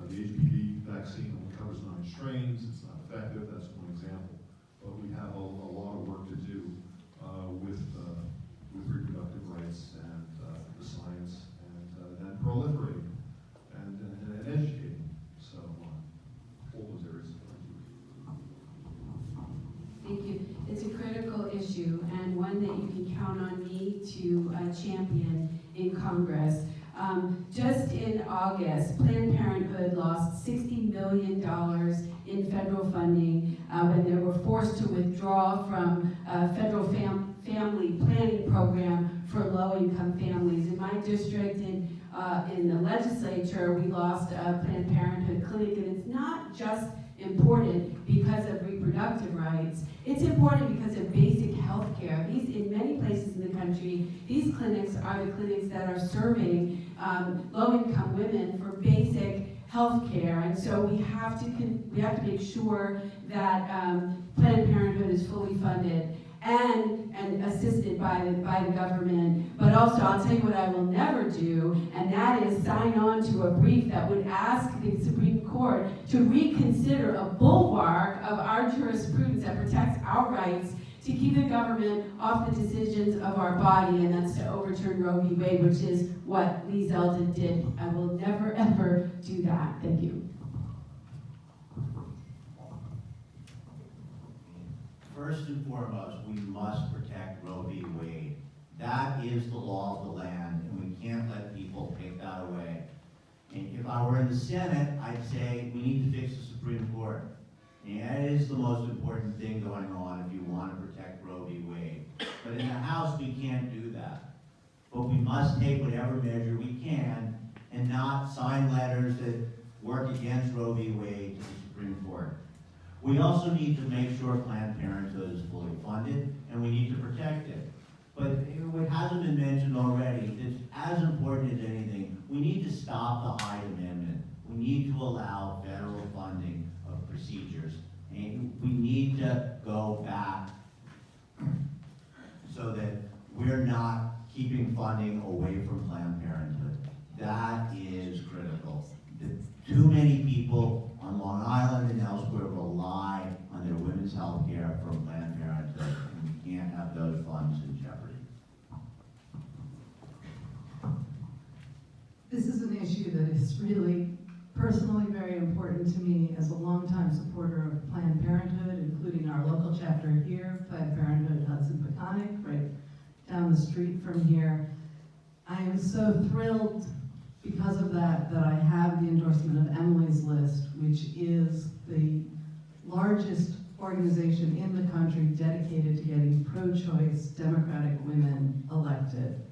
[SPEAKER 4] The HPV vaccine only covers 9 strains. It's not effective. That's one example. But we have a lot of work to do with reproductive rights and the science, and then proliferating and educating. So all those areas.
[SPEAKER 5] Thank you. It's a critical issue, and one that you can count on me to champion in Congress. Just in August, Planned Parenthood lost $60 million in federal funding when they were forced to withdraw from a federal family planning program for low-income families. In my district, in the legislature, we lost a Planned Parenthood clinic, and it's not just important because of reproductive rights. It's important because of basic health care. In many places in the country, these clinics are the clinics that are serving low-income women for basic health care. And so we have to make sure that Planned Parenthood is fully funded and assisted by the government. But also, I'll tell you what I will never do, and that is sign on to a brief that would ask the Supreme Court to reconsider a bulwark of our jurisprudence that protects our rights to keep the government off the decisions of our body, and that's to overturn Roe v. Wade, which is what Lee Zeldin did. I will never, ever do that. Thank you.
[SPEAKER 6] First and foremost, we must protect Roe v. Wade. That is the law of the land, and we can't let people take that away. And if I were in the Senate, I'd say we need to fix the Supreme Court. And that is the most important thing going on if you want to protect Roe v. Wade. But in the House, we can't do that. But we must take whatever measure we can and not sign letters that work against Roe v. Wade to the Supreme Court. We also need to make sure Planned Parenthood is fully funded, and we need to protect it. But what hasn't been mentioned already, that's as important as anything, we need to stop the Hyde Amendment. We need to allow federal funding of procedures. And we need to go back so that we're not keeping funding away from Planned Parenthood. That is critical. Too many people on Long Island and elsewhere rely on their women's health care from Planned Parenthood, and we can't have those funds in jeopardy.
[SPEAKER 7] This is an issue that is really personally very important to me as a longtime supporter of Planned Parenthood, including our local chapter here, Planned Parenthood Hudson-Peconic, right down the street from here. I am so thrilled because of that I have the endorsement of Emily's List, which is the largest organization in the country dedicated to getting pro-choice Democratic women elected.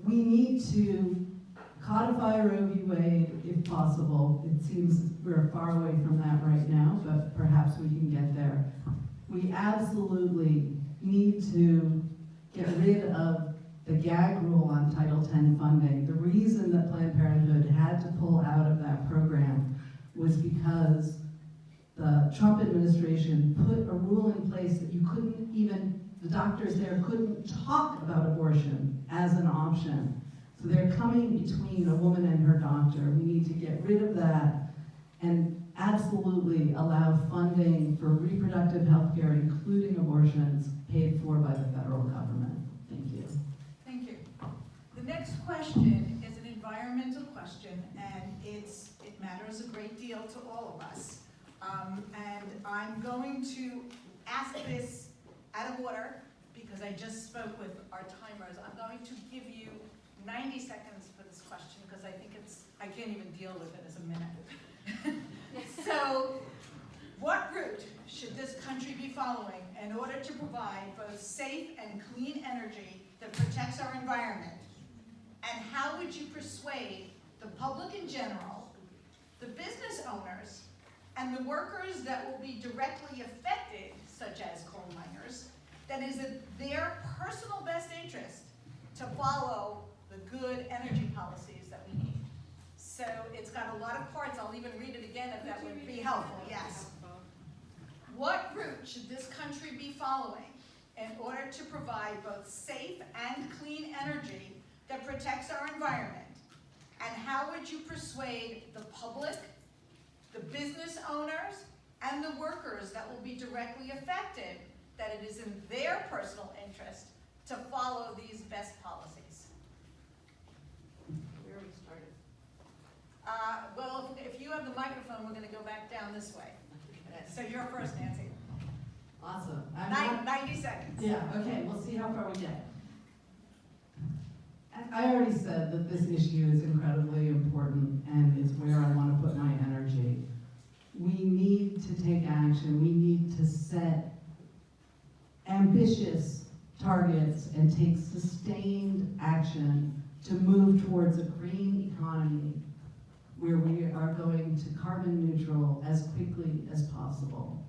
[SPEAKER 7] We need to codify Roe v. Wade if possible. It seems we're far away from that right now, but perhaps we can get there. We absolutely need to get rid of the gag rule on Title X funding. The reason that Planned Parenthood had to pull out of that program was because the Trump administration put a rule in place that you couldn't even, the doctors there couldn't talk about abortion as an option. So they're coming between a woman and her doctor. We need to get rid of that and absolutely allow funding for reproductive health care, including abortions, paid for by the federal government. Thank you.
[SPEAKER 1] Thank you. The next question is an environmental question, and it matters a great deal to all of us. And I'm going to ask this out of order because I just spoke with our timers. I'm going to give you 90 seconds for this question because I think I can't even deal with it as a minute. So, what route should this country be following in order to provide both safe and clean energy that protects our environment? And how would you persuade the public in general, the business owners, and the workers that will be directly affected, such as coal miners, that is in their personal best interest to follow the good energy policies that we need? So it's got a lot of parts. I'll even read it again if that would be helpful. Yes. What route should this country be following in order to provide both safe and clean energy that protects our environment? And how would you persuade the public, the business owners, and the workers that will be directly affected that it is in their personal interest to follow these best policies?
[SPEAKER 3] We already started.
[SPEAKER 1] Well, if you have the microphone, we're going to go back down this way. So you're first, Nancy.
[SPEAKER 7] Awesome.
[SPEAKER 1] 90 seconds.
[SPEAKER 7] Yeah, okay, we'll see how far we get. I already said that this issue is incredibly important and is where I want to put my energy. We need to take action. We need to set ambitious targets and take sustained action to move towards a green economy where we are going to carbon neutral as quickly as possible.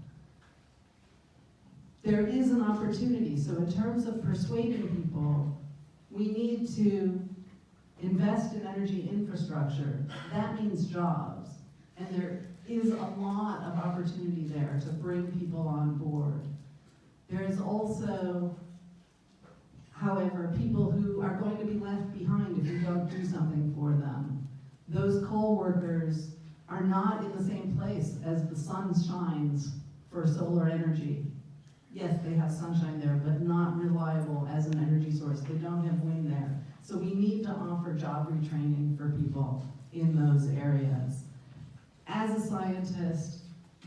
[SPEAKER 7] There is an opportunity, so in terms of persuading people, we need to invest in energy infrastructure. That means jobs, and there is a lot of opportunity there to bring people on board. There is also, however, people who are going to be left behind if you don't do something for them. Those coal workers are not in the same place as the sun shines for solar energy. Yes, they have sunshine there, but not reliable as an energy source. They don't have wind there. So we need to offer job retraining for people in those areas. As a scientist,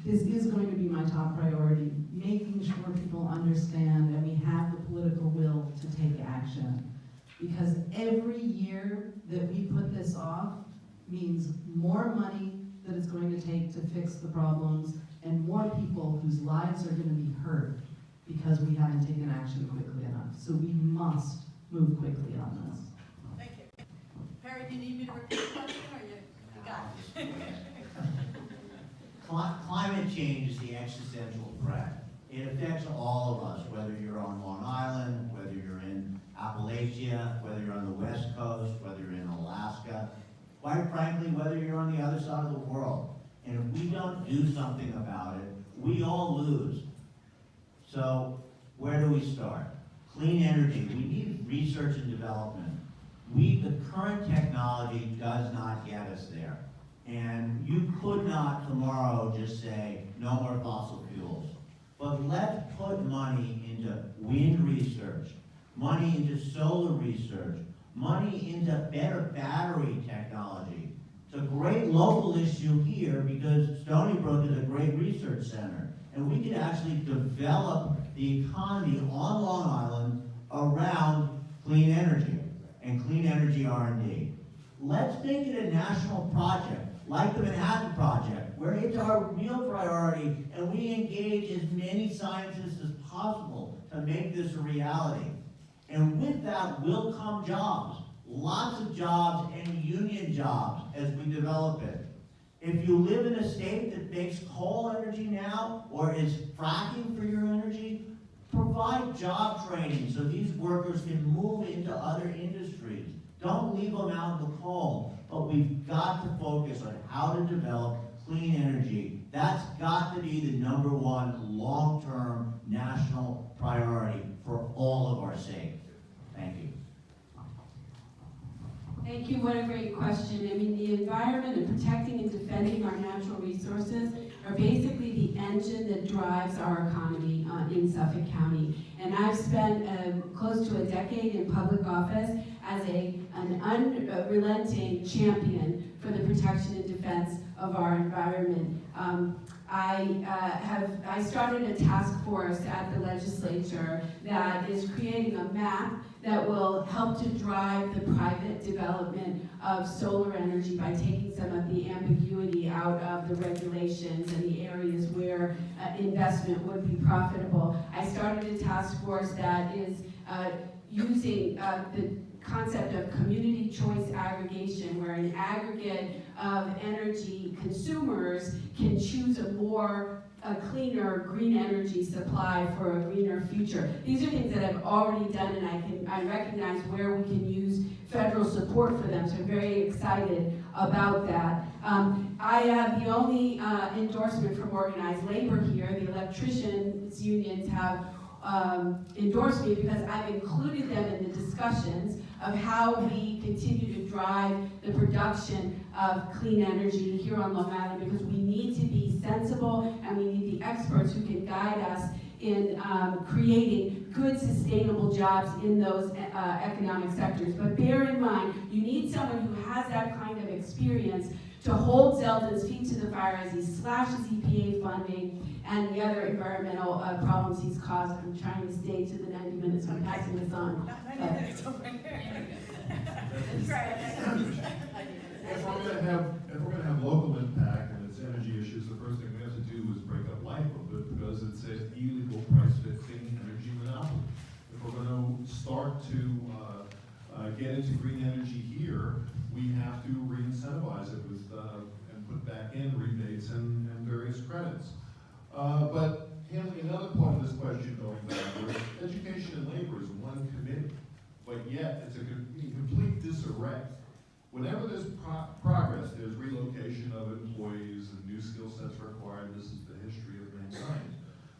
[SPEAKER 7] this is going to be my top priority, making sure people understand and we have the political will to take action. Because every year that we put this off means more money that it's going to take to fix the problems and more people whose lives are going to be hurt because we haven't taken action quickly enough. So we must move quickly on this.
[SPEAKER 1] Thank you. Perry, do you need me to repeat the question, or you got it?
[SPEAKER 6] Climate change is the existential threat. It affects all of us, whether you're on Long Island, whether you're in Appalachia, whether you're on the West Coast, whether you're in Alaska, quite frankly, whether you're on the other side of the world. And if we don't do something about it, we all lose. So where do we start? Clean energy. We need research and development. The current technology does not get us there. And you could not tomorrow just say, no more fossil fuels. But let's put money into wind research, money into solar research, money into better battery technology. It's a great local issue here because Stony Brook is a great research center. And we could actually develop the economy on Long Island around clean energy and clean energy R&D. Let's make it a national project, like the Manhattan Project, where it's our real priority and we engage as many scientists as possible to make this a reality. And with that will come jobs, lots of jobs and union jobs as we develop it. If you live in a state that makes coal energy now or is fracking for your energy, provide job training so these workers can move into other industries. Don't leave them out in the cold, but we've got to focus on how to develop clean energy. That's got to be the #1 long-term national priority for all of our sake. Thank you.
[SPEAKER 5] Thank you, what a great question. I mean, the environment and protecting and defending our natural resources are basically the engine that drives our economy in Suffolk County. And I've spent close to a decade in public office as an unrelenting champion for the protection and defense of our environment. I started a task force at the legislature that is creating a map that will help to drive the private development of solar energy by taking some of the ambiguity out of the regulations and the areas where investment would be profitable. I started a task force that is using the concept of community choice aggregation, where an aggregate of energy consumers can choose a cleaner green energy supply for a greener future. These are things that I've already done, and I recognize where we can use federal support for them, so I'm very excited about that. I have the only endorsement from organized labor here. The electricians unions have endorsed me because I've included them in the discussions of how we continue to drive the production of clean energy here on Long Island, because we need to be sensible and we need the experts who can guide us in creating good, sustainable jobs in those economic sectors. But bear in mind, you need someone who has that kind of experience to hold Zeldin's feet to the fire as he slashes EPA funding and the other environmental problems he's caused. I'm trying to stay to the 90 minutes, so I'm passing this on.
[SPEAKER 1] Not 90 minutes over there.
[SPEAKER 4] If we're gonna have local impact and it's energy issues, the first thing we have to do is break up LIFO because it's an illegal price fixing energy monopoly. If we're gonna start to get into green energy here, we have to re-incentivize it with, and put back in rebates and various credits. But handling another part of this question going backward, education and labor is one committee, but yet it's a complete disarray. Whenever there's progress, there's relocation of employees and new skill sets required. This is the history of mankind.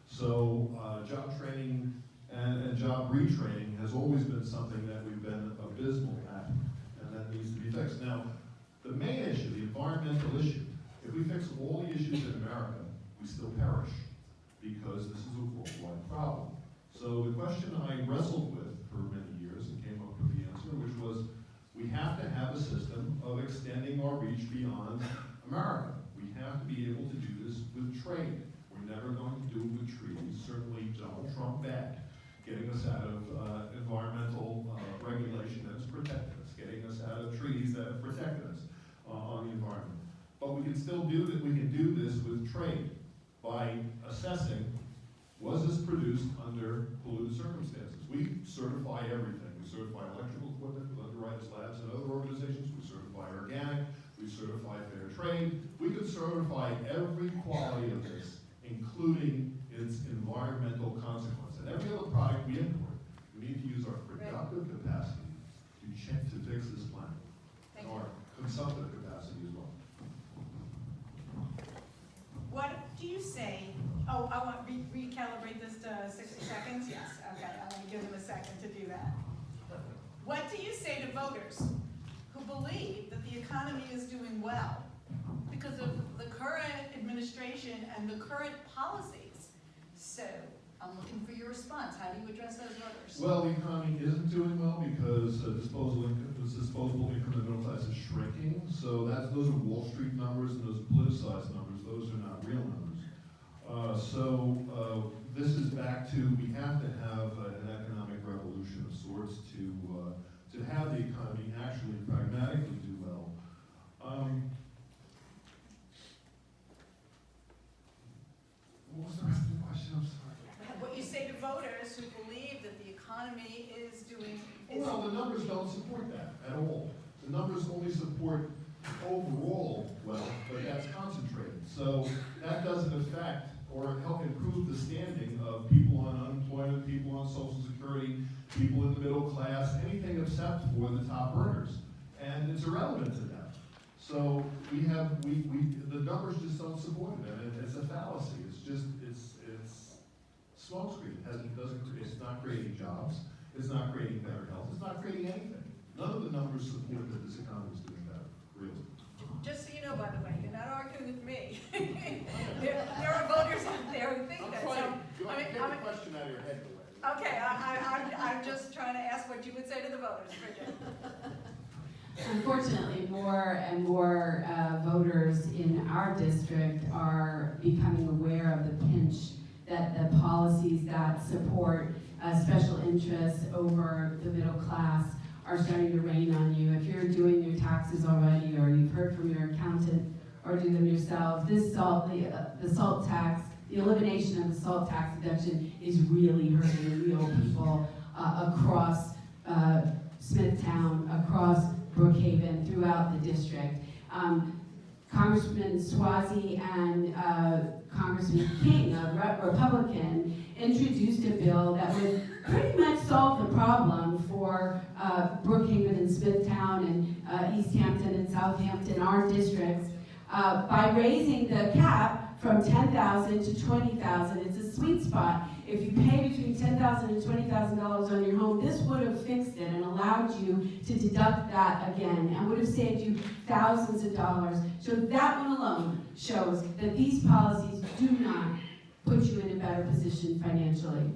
[SPEAKER 4] So job training and job retraining has always been something that we've been abysmal at, and that needs to be fixed. Now, the main issue, the environmental issue, if we fix all the issues in America, we still perish, because this is a worldwide problem. So the question I wrestled with for many years and came up with the answer, which was, we have to have a system of extending our reach beyond America. We have to be able to do this with trade. We're never going to do it with treaties. Certainly Donald Trump backed getting us out of environmental regulation that has protected us, getting us out of treaties that have protected us on the environment. But we can still do that. We can do this with trade by assessing, was this produced under polluted circumstances? We certify everything. We certify electrical equipment with Underwriters Labs and other organizations. We certify organic. We certify fair trade. We could certify every quality of this, including its environmental consequence. And every other product we import, we need to use our productive capacity to fix this planet, and our consumptive capacity as well.
[SPEAKER 1] What do you say? Oh, I want to recalibrate this to 60 seconds? Yes, okay, I'm going to give them a second to do that. What do you say to voters who believe that the economy is doing well because of the current administration and the current policies? So, I'm looking for your response. How do you address those voters?
[SPEAKER 4] Well, the economy isn't doing well because disposable income in the middle class is shrinking. So those are Wall Street numbers, and those are politicized numbers. Those are not real numbers. This is back to, we have to have an economic revolution of sorts to have the economy actually pragmatically do well. What was the rest of the question? I'm sorry.
[SPEAKER 1] What you say to voters who believe that the economy is doing...
[SPEAKER 4] Well, the numbers don't support that at all. The numbers only support overall wealth, but that's concentrated. So that doesn't affect or help improve the standing of people on unemployment, people on Social Security, people in the middle class, anything except for the top earners. And it's irrelevant to them. So the numbers just don't support it. And it's a fallacy. It's smokescreen. It's not creating jobs. It's not creating better health. It's not creating anything. None of the numbers support that this economy is doing better, really.
[SPEAKER 1] Just so you know, by the way, you're not arguing with me. there are voters out there who think that.
[SPEAKER 2] You want to get the question out of your head away.
[SPEAKER 1] Okay, I'm just trying to ask what you would say to the voters, Bridget.
[SPEAKER 5] Unfortunately, more and more voters in our district are becoming aware of the pinch that the policies that support special interests over the middle class are starting to rain on you. If you're doing your taxes already, or you've heard from your accountant, or do them yourself, the salt tax, the elimination of the salt tax deduction is really hurting real people across Smithtown, across Brookhaven, throughout the district. Congressman Swazi and Congressman King, a Republican, introduced a bill that would pretty much solve the problem for Brookhaven and Smithtown and East Hampton and Southampton, our districts, by raising the cap from $10,000 to $20,000. It's a sweet spot. If you pay between $10,000 and $20,000 on your home, this would have fixed it and allowed you to deduct that again, and would have saved you thousands of dollars. So that one alone shows that these policies do not put you in a better position financially.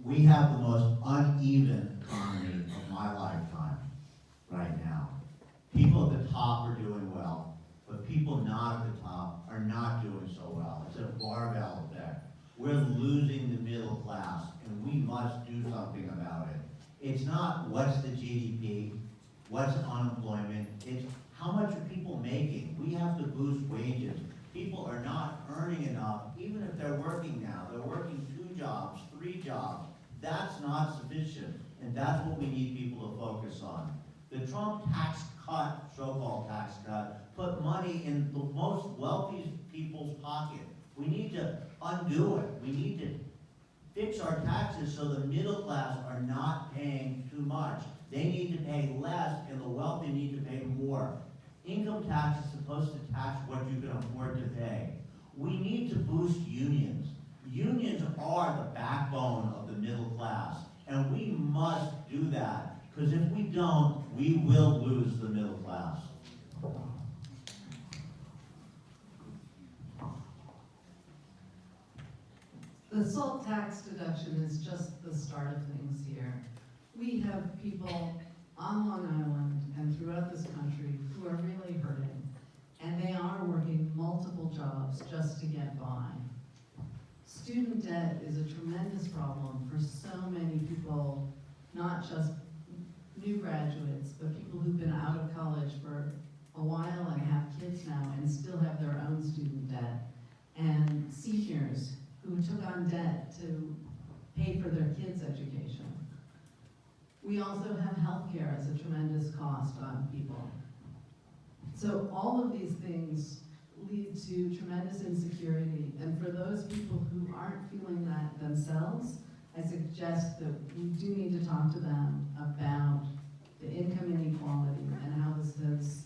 [SPEAKER 6] We have the most uneven economy of my lifetime right now. People at the top are doing well, but people not at the top are not doing so well. It's a barbell effect. We're losing the middle class, and we must do something about it. It's not what's the GDP, what's unemployment, it's how much are people making. We have to boost wages People are not earning enough, even if they're working now. They're working 2 jobs, 3 jobs. That's not sufficient, and that's what we need people to focus on. The Trump tax cut, so-called tax cut, put money in the most wealthy people's pocket. We need to undo it. We need to fix our taxes so the middle class are not paying too much. They need to pay less, and the wealthy need to pay more. Income tax is supposed to tax what you can afford to pay. We need to boost unions. Unions are the backbone of the middle class, and we must do that, because if we don't, we will lose the middle class.
[SPEAKER 7] The SALT tax deduction is just the start of things here. We have people on Long Island and throughout this country who are really hurting, and they are working multiple jobs just to get by. Student debt is a tremendous problem for so many people, not just new graduates, but people who've been out of college for a while and have kids now and still have their own student debt, and seniors who took on debt to pay for their kids' education. We also have healthcare as a tremendous cost on people. So all of these things lead to tremendous insecurity, and for those people who aren't feeling that themselves, I suggest that we do need to talk to them about the income inequality and how this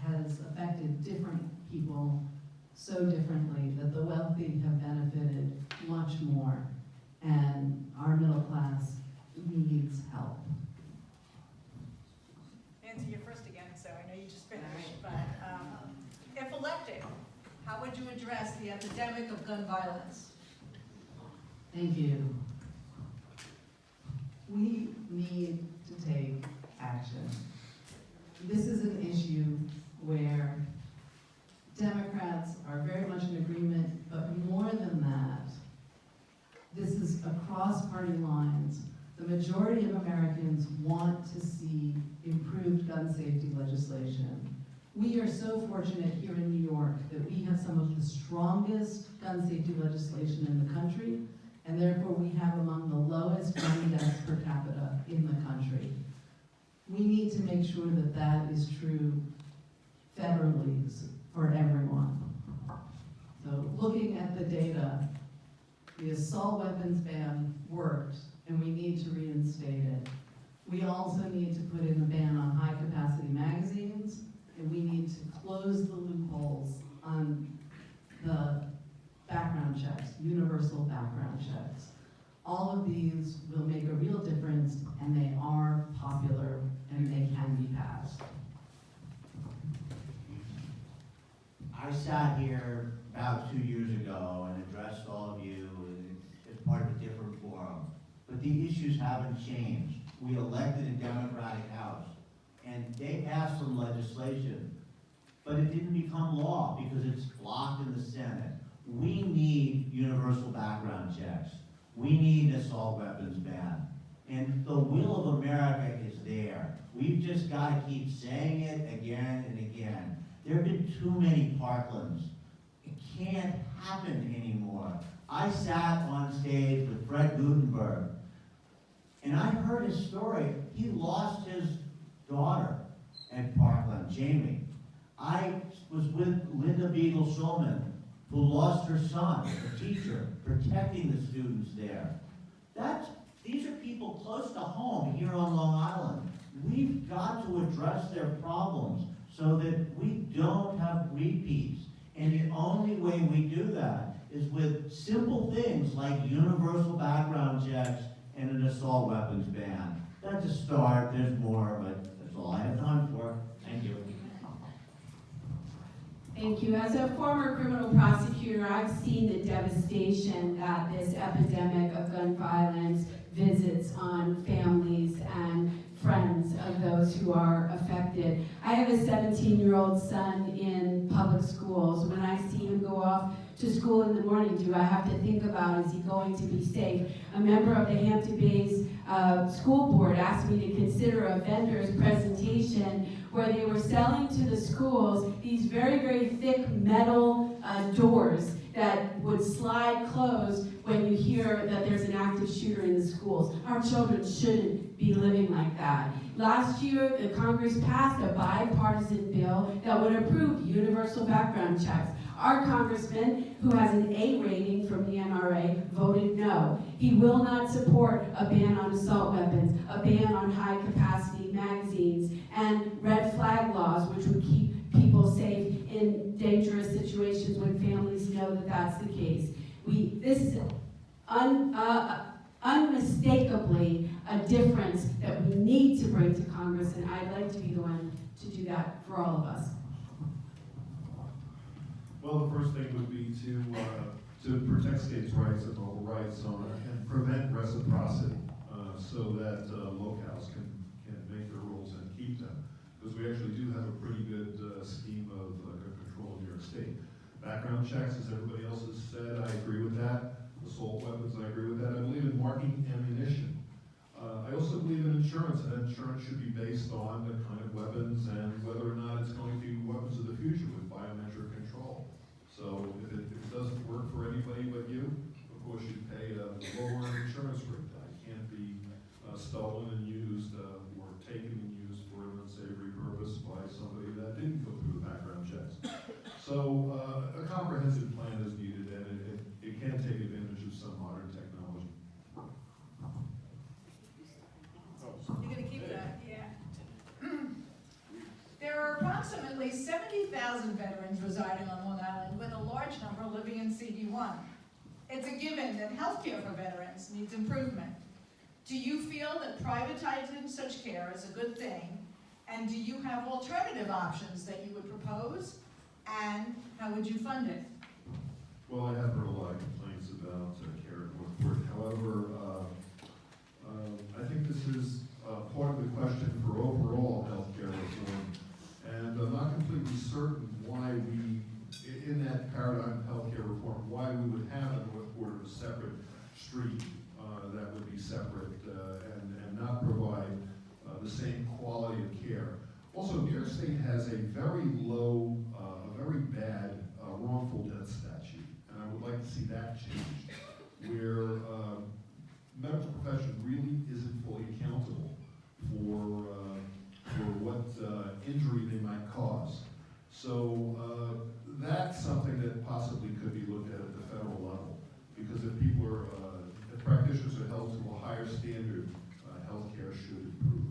[SPEAKER 7] has affected different people so differently, that the wealthy have benefited much more, and our middle class needs help.
[SPEAKER 1] Nancy, you're first again, so I know you just finished, but if elected, how would you address the epidemic of gun violence?
[SPEAKER 7] Thank you. We need to take action. This is an issue where Democrats are very much in agreement, but more than that, this is across party lines. The majority of Americans want to see improved gun safety legislation. We are so fortunate here in New York that we have some of the strongest gun safety legislation in the country, and therefore we have among the lowest gun deaths per capita in the country. We need to make sure that that is true federally for everyone. So looking at the data, the assault weapons ban worked, and we need to reinstate it. We also need to put in a ban on high-capacity magazines, and we need to close the loopholes on the background checks, universal background checks. All of these will make a real difference, and they are popular, and they can be passed.
[SPEAKER 6] I sat here about 2 years ago and addressed all of you as part of a different forum. But the issues haven't changed. We elected a Democratic House, and they passed some legislation, but it didn't become law because it's blocked in the Senate. We need universal background checks. We need an assault weapons ban. And the will of America is there. We've just got to keep saying it again and again. There have been too many Parklands. It can't happen anymore. I sat on stage with Fred Gutenberg, and I heard his story. He lost his daughter at Parkland, Jamie. I was with Linda Beagle-Shulman, who lost her son, a teacher, protecting the students there. These are people close to home here on Long Island. We've got to address their problems so that we don't have repeats. And the only way we do that is with simple things like universal background checks and an assault weapons ban. That's a start. There's more, but that's all I have time for. Thank you.
[SPEAKER 5] Thank you. As a former criminal prosecutor, I've seen the devastation that this epidemic of gun violence visits on families and friends of those who are affected. I have a 17-year-old son in public schools. When I see him go off to school in the morning? Do I have to think about, is he going to be safe? A member of the Hampton Bays School Board asked me to consider a vendor's presentation where they were selling to the schools these very, very thick metal doors that would slide closed when you hear that there's an active shooter in the schools. Our children shouldn't be living like that. Last year, the Congress passed a bipartisan bill that would approve universal background checks. Our congressman, who has an A rating from the NRA, voted no. He will not support a ban on assault weapons, a ban on high-capacity magazines, and red flag laws, which would keep people safe in dangerous situations when families know that that's the case. This is unmistakably a difference that we need to bring to Congress, and I'd like to be the one to do that for all of us.
[SPEAKER 4] Well, the first thing would be to protect states' rights and local rights and prevent reciprocity so that locales can make their rules and keep them. Because we actually do have a pretty good scheme of control in New York State. Background checks, as everybody else has said, I agree with that. Assault weapons, I agree with that. I believe in marking ammunition. I also believe in insurance, and insurance should be based on the kind of weapons and whether or not it's going to be weapons of the future with biometric control. So if it doesn't work for anybody but you, of course you pay a lower insurance rate. I can't be stolen and used or taken and used for an unsavory purpose by somebody that didn't go through the background checks. So a comprehensive plan is needed, and it can take advantage of some modern technology.
[SPEAKER 1] You're gonna keep that? Yeah. There are approximately 70,000 veterans residing on Long Island, with a large number living in CD1. It's a given that healthcare for veterans needs improvement. Do you feel that privatizing such care is a good thing? And do you have alternative options that you would propose? And how would you fund it?
[SPEAKER 4] Well, I have heard a lot of complaints about care at Northport. However, I think this is part of the question for overall healthcare reform. And I'm not completely certain why we, in that paradigm of healthcare reform, why we would have a Northport of a separate street that would be separate and not provide the same quality of care. Also, New York State has a very low, very bad wrongful death statute, and I would like to see that changed, where medical profession really isn't fully accountable for what injury they might cause. So that's something that possibly could be looked at the federal level, because if people are, if practitioners are held to a higher standard, healthcare should improve.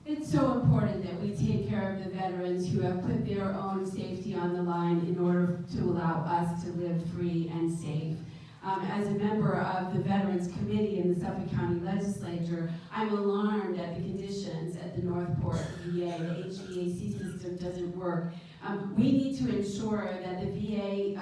[SPEAKER 5] It's so important that we take care of the veterans who have put their own safety on the line in order to allow us to live free and safe. As a member of the Veterans Committee in the Suffolk County Legislature, I'm alarmed at the conditions at the Northport VA. The HVAC system doesn't work. We need to ensure that the VA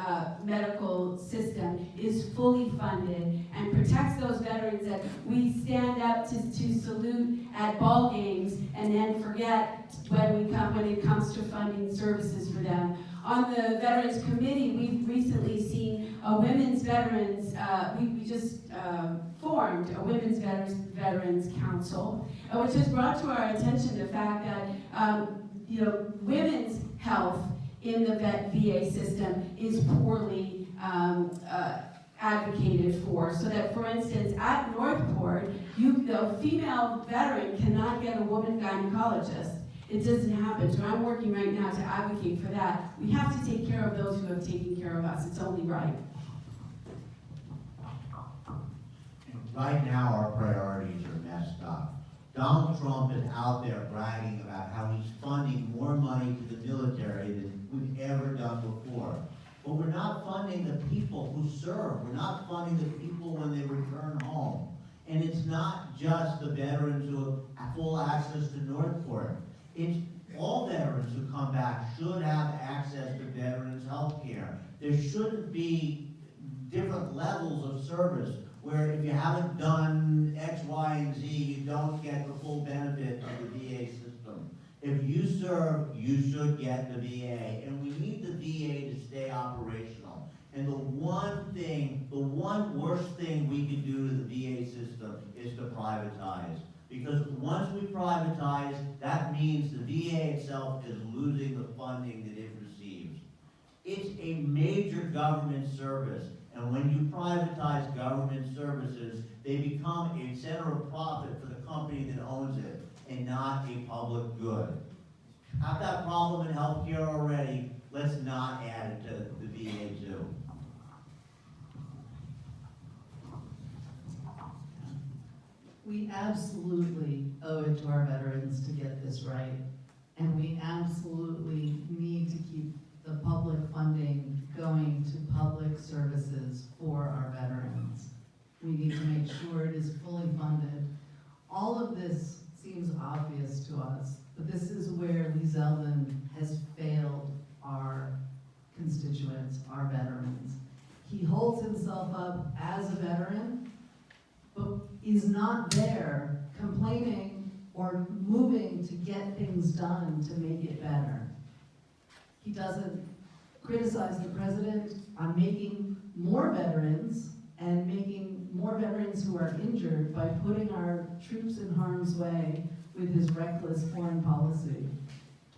[SPEAKER 5] medical system is fully funded and protects those veterans that we stand up to salute at ball games and then forget when it comes to funding services for them. On the Veterans Committee, we've recently seen a women's veterans, we just formed a women's veterans council, which has brought to our attention the fact that women's health in the VA system is poorly advocated for. So that, for instance, at Northport, the female veteran cannot get a woman gynecologist. It doesn't happen. So I'm working right now to advocate for that. We have to take care of those who have taken care of us. It's only right.
[SPEAKER 6] Right now, our priorities are messed up. Donald Trump is out there bragging about how he's funding more money to the military than we've ever done before. But we're not funding the people who serve. We're not funding the people when they return home. And it's not just the veterans who have full access to Northport. It's all veterans who come back should have access to veterans health care. There shouldn't be different levels of service where if you haven't done X, Y, and Z, you don't get the full benefit of the VA system. If you serve, you should get the VA, and we need the VA to stay operational. And the one worst thing we can do to the VA system is to privatize. Because once we privatize, that means the VA itself is losing the funding that it receives. It's a major government service, and when you privatize government services, they become a center of profit for the company that owns it, and not a public good. Have that problem in healthcare already, let's not add it to the VA too.
[SPEAKER 7] We absolutely owe it to our veterans to get this right. And we absolutely need to keep the public funding going to public services for our veterans. We need to make sure it is fully funded. All of this seems obvious to us, but this is where Lee Zeldin has failed our constituents, our veterans. He holds himself up as a veteran, but is not there complaining or moving to get things done to make it better. He doesn't criticize the president on making more veterans and making more veterans who are injured by putting our troops in harm's way with his reckless foreign policy.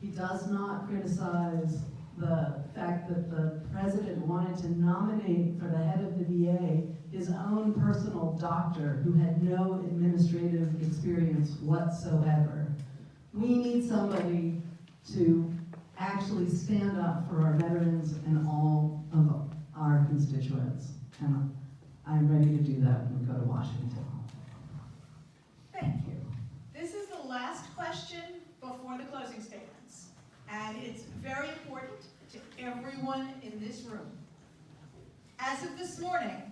[SPEAKER 7] He does not criticize the fact that the president wanted to nominate for the head of the VA his own personal doctor who had no administrative experience whatsoever. We need somebody to actually stand up for our veterans and all of our constituents. And I'm ready to do that when we go to Washington.
[SPEAKER 1] Thank you. This is the last question before the closing statements. And it's very important to everyone in this room. As of this morning,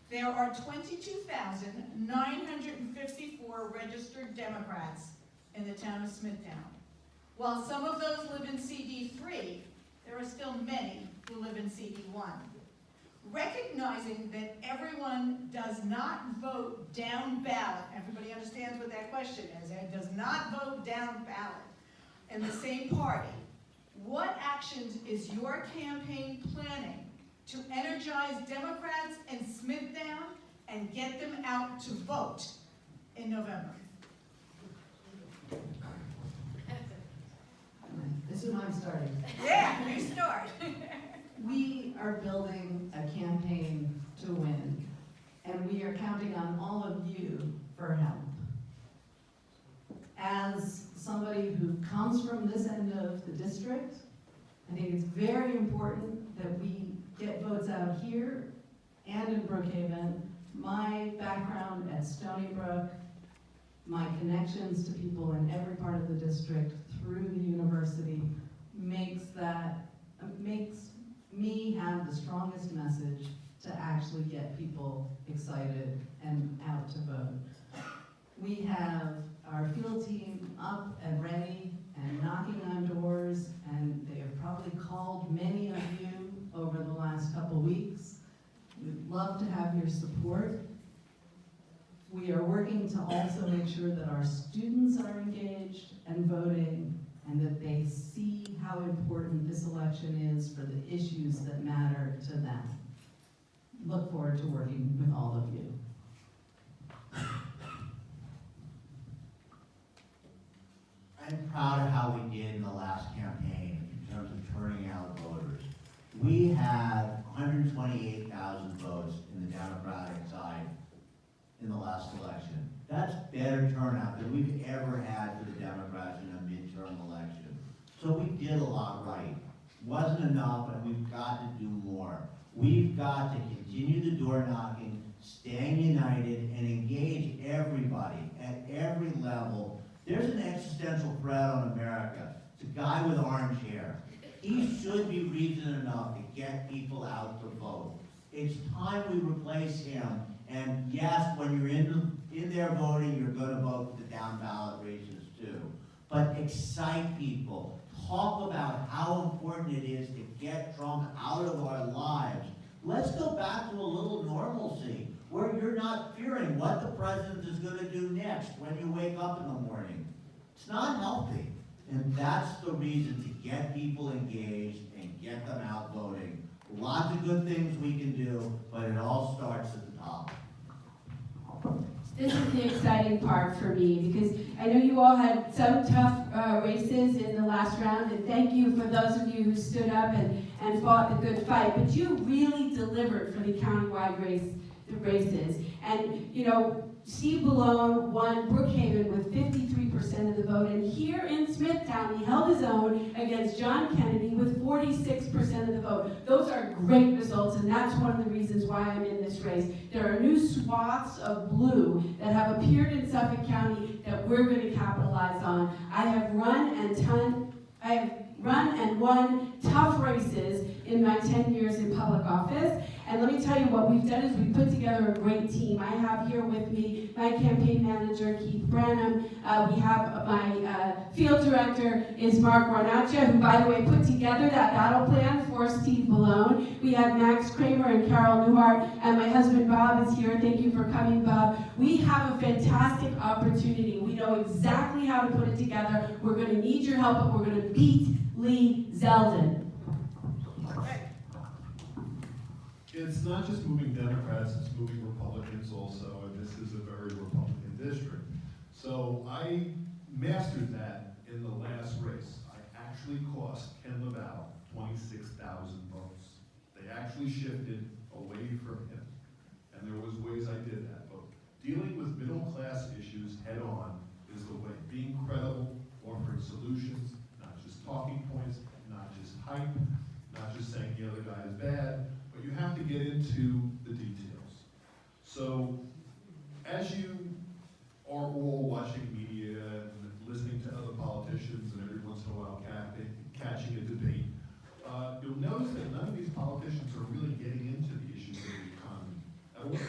[SPEAKER 1] there are 22,954 registered Democrats in the town of Smithtown. While some of those live in CD3, there are still many who live in CD1. Recognizing that everyone does not vote down ballot, everybody understands what that question is, and does not vote down ballot in the same party, what actions is your campaign planning to energize Democrats in Smithtown and get them out to vote in November?
[SPEAKER 7] This is when I'm starting.
[SPEAKER 1] Yeah, you start.
[SPEAKER 7] We are building a campaign to win, and we are counting on all of you for help. As somebody who comes from this end of the district, I think it's very important that we get votes out here and in Brookhaven. My background at Stony Brook, my connections to people in every part of the district through the university makes me have the strongest message to actually get people excited and out to vote. We have our field team up and ready and knocking on doors, and they have probably called many of you over the last couple weeks. We'd love to have your support. We are working to also make sure that our students are engaged and voting, and that they see how important this election is for the issues that matter to them. Look forward to working with all of you.
[SPEAKER 6] I'm proud of how we did in the last campaign in terms of turning out voters. We had 128,000 votes in the Democratic side in the last election. That's better turnout than we've ever had for the Democrats in a midterm election. So we did a lot right. Wasn't enough, and we've got to do more. We've got to continue the door knocking, staying united, and engage everybody at every level. There's an existential threat on America. It's a guy with orange hair. He should be reason enough to get people out to vote. It's time we replace him. And yes, when you're in there voting, you're going to vote for the down ballot races too. But excite people. Talk about how important it is to get Trump out of our lives. Let's go back to a little normalcy where you're not fearing what the president is going to do next when you wake up in the morning. It's not healthy. And that's the reason to get people engaged and get them out voting. Lots of good things we can do, but it all starts at the top.
[SPEAKER 5] This is the exciting part for me, because I know you all had some tough races in the last round, and thank you for those of you who stood up and fought the good fight, but you really delivered for the countywide races. And, you know, Steve Ballone won Brookhaven with 53% of the vote, and here in Smithtown, he held his own against John Kennedy with 46% of the vote. Those are great results, and that's one of the reasons why I'm in this race. There are new swaths of blue that have appeared in Suffolk County that we're going to capitalize on. I have run and won tough races in my 10 years in public office. And let me tell you, what we've done is we've put together a great team. I have here with me my campaign manager, Keith Branham. We have my field director is Mark Garnaccia, who, by the way, put together that battle plan for Steve Ballone. We have Max Kramer and Carol Newhart, and my husband Bob is here. Thank you for coming, Bob. We have a fantastic opportunity. We know exactly how to put it together. We're going to need your help, but we're going to beat Lee Zeldin.
[SPEAKER 4] It's not just moving Democrats, it's moving Republicans also, and this is a very Republican district. So I mastered that in the last race. I actually cost Ken LaValle 26,000 votes. They actually shifted away from him. And there was ways I did that. But dealing with middle-class issues head-on is the way. Being credible, offering solutions, not just talking points, not just hype, not just saying the other guy is bad, but you have to get into the details. So, as you are all watching media and listening to other politicians and every once in a while catching a debate, you'll notice that none of these politicians are really getting into the issues of the economy at all.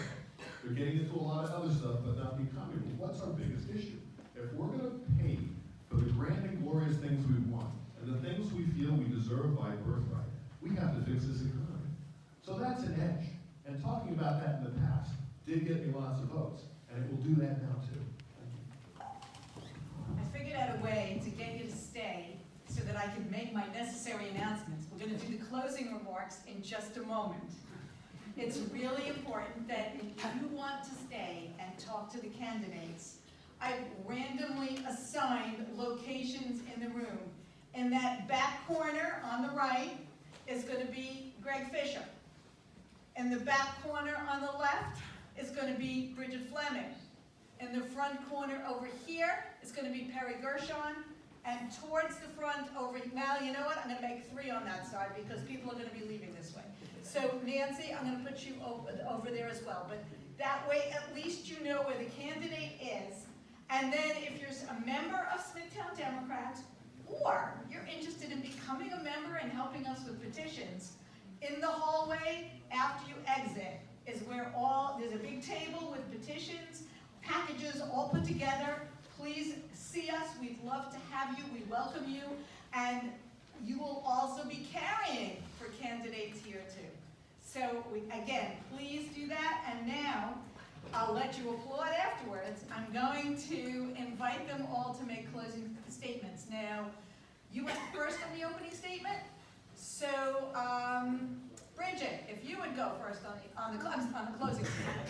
[SPEAKER 4] They're getting into a lot of other stuff, but not the economy. Well, what's our biggest issue? If we're going to pay for the grand and glorious things we want, and the things we feel we deserve by birthright, we have to fix this economy. So that's an edge. And talking about that in the past did get me lots of votes, and it will do that now too.
[SPEAKER 1] I figured out a way to get you to stay so that I could make my necessary announcements. We're going to do the closing remarks in just a moment. It's really important that if you want to stay and talk to the candidates, I've randomly assigned locations in the room. In that back corner on the right is going to be Greg Fisher. In the back corner on the left is going to be Bridget Fleming. In the front corner over here is going to be Perry Gershon. And towards the front over, now you know what, I'm going to make 3 on that side because people are going to be leaving this way. So Nancy, I'm going to put you over there as well. But that way at least you know where the candidate is. And then if you're a member of Smithtown Democrats, or you're interested in becoming a member and helping us with petitions, in the hallway after you exit is where there's a big table with petitions, packages all put together. Please see us. We'd love to have you. We welcome you. And you will also be carrying for candidates here too. So again, please do that. And now I'll let you applaud afterwards. I'm going to invite them all to make closing statements. Now, you went first on the opening statement. So, Bridget, if you would go first on the closing statement.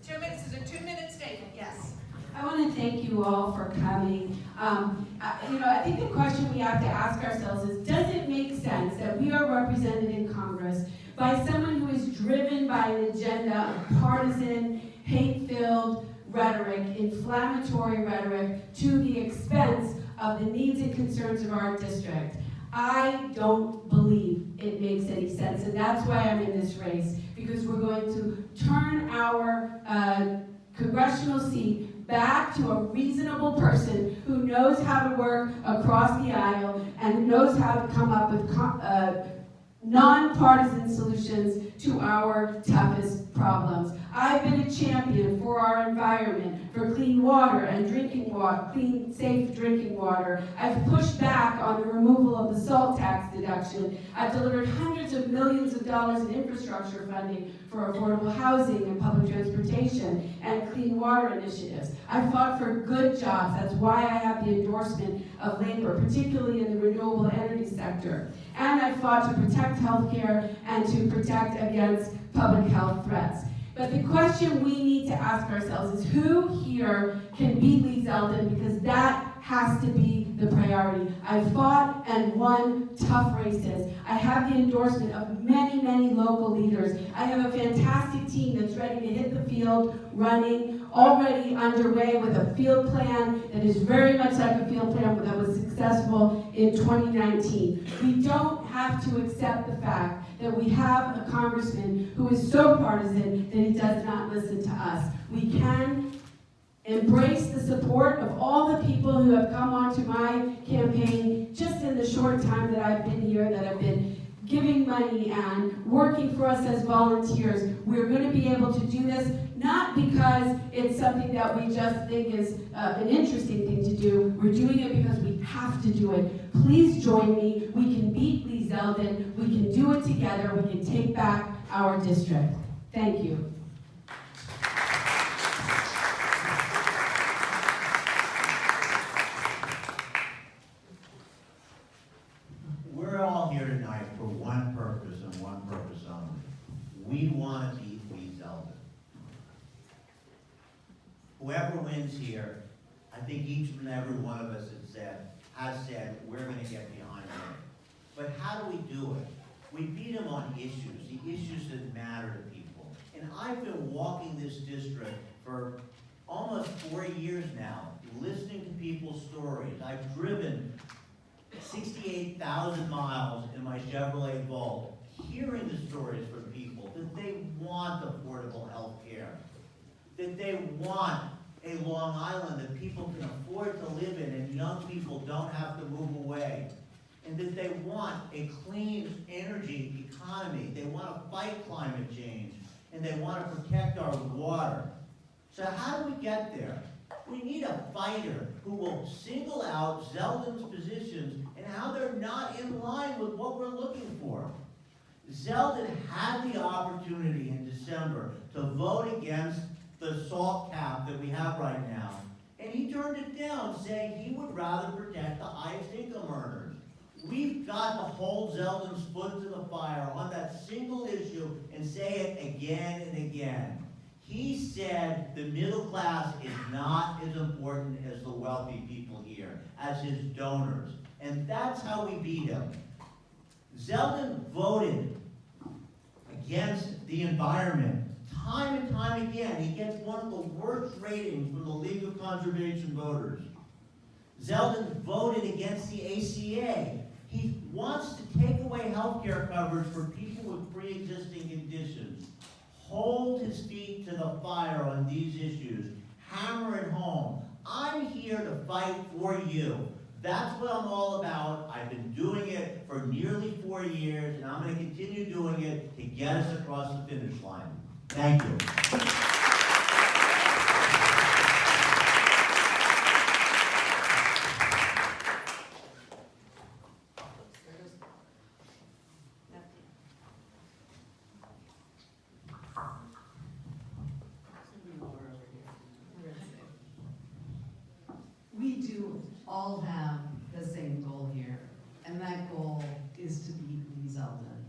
[SPEAKER 1] Sure. 2 minutes is a 2-minute statement, yes.
[SPEAKER 5] I want to thank you all for coming. I think the question we have to ask ourselves is, does it make sense that we are represented in Congress by someone who is driven by an agenda of partisan, hate-filled rhetoric, inflammatory rhetoric, to the expense of the needs and concerns of our district? I don't believe it makes any sense, and that's why I'm in this race, because we're going to turn our congressional seat back to a reasonable person who knows how to work across the aisle and knows how to come up with nonpartisan solutions to our toughest problems. I've been a champion for our environment, for clean water and drinking water, clean, safe drinking water. I've pushed back on the removal of the salt tax deduction. I've delivered hundreds of millions of dollars in infrastructure funding for affordable housing and public transportation and clean water initiatives. I fought for good jobs. That's why I have the endorsement of labor, particularly in the renewable energy sector. And I fought to protect healthcare and to protect against public health threats. But the question we need to ask ourselves is who here can beat Lee Zeldin, because that has to be the priority. I fought and won tough races. I have the endorsement of many, many local leaders. I have a fantastic team that's ready to hit the field running, already underway with a field plan that is very much like a field plan that was successful in 2019. We don't have to accept the fact that we have a congressman who is so partisan that he does not listen to us. We can embrace the support of all the people who have come onto my campaign just in the short time that I've been here, that have been giving money and working for us as volunteers. We're going to be able to do this not because it's something that we just think is an interesting thing to do. We're doing it because we have to do it. Please join me. We can beat Lee Zeldin. We can do it together. We can take back our district. Thank you.
[SPEAKER 6] We're all here tonight for one purpose and one purpose only. We want to beat Lee Zeldin. Whoever wins here, I think each and every one of us has said, we're going to get behind him. But how do we do it? We beat him on issues, the issues that matter to people. And I've been walking this district for almost 4 years now, listening to people's stories. I've driven 68,000 miles in my Chevrolet Volt, hearing the stories from people that they want affordable health care, that they want a Long Island that people can afford to live in and young people don't have to move away, and that they want a clean energy economy. They want to fight climate change, and they want to protect our water. So how do we get there? We need a fighter who will single out Zeldin's positions and how they're not in line with what we're looking for. Zeldin had the opportunity in December to vote against the salt cap that we have right now, and he turned it down, saying he would rather protect the highest income earners. We've got to hold Zeldin's foot to the fire on that single issue and say it again and again. He said the middle class is not as important as the wealthy people here, as his donors. And that's how we beat him. Zeldin voted against the environment time and time again. He gets one of the worst ratings from the League of Conservation Voters. Zeldin voted against the ACA. He wants to take away health care coverage for people with pre-existing conditions. Hold his feet to the fire on these issues. Hammer it home. I'm here to fight for you. That's what I'm all about. I've been doing it for nearly 4 years, and I'm going to continue doing it to get us across the finish line. Thank you.
[SPEAKER 7] We do all have the same goal here, and that goal is to beat Lee Zeldin.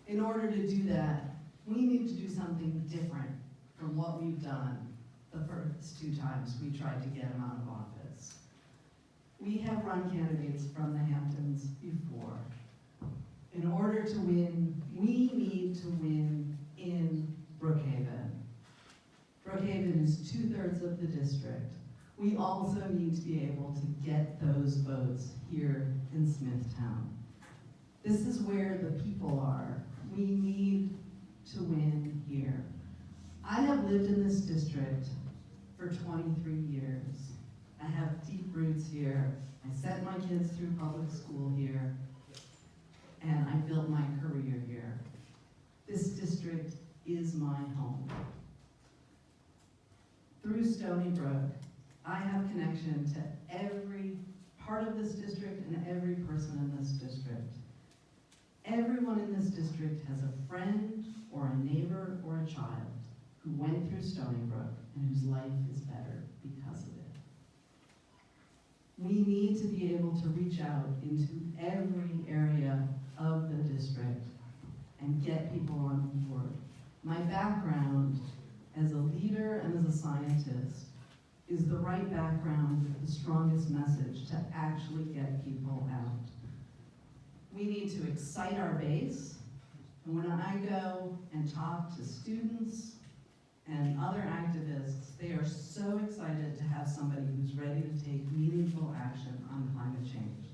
[SPEAKER 7] In order to do that, we need to do something different from what we've done the first 2 times we tried to get him out of office. We have run candidates from the Hamptons before. In order to win, we need to win in Brookhaven. Brookhaven is 2/3 of the district. We also need to be able to get those votes here in Smithtown. This is where the people are. We need to win here. I have lived in this district for 23 years. I have deep roots here. I sent my kids through public school here, and I built my career here. This district is my home. Through Stony Brook, I have connection to every part of this district and every person in this district. Everyone in this district has a friend or a neighbor or a child who went through Stony Brook and whose life is better because of it. We need to be able to reach out into every area of the district and get people on board. My background as a leader and as a scientist is the right background with the strongest message to actually get people out. We need to excite our base, and when I go and talk to students and other activists, they are so excited to have somebody who's ready to take meaningful action on climate change.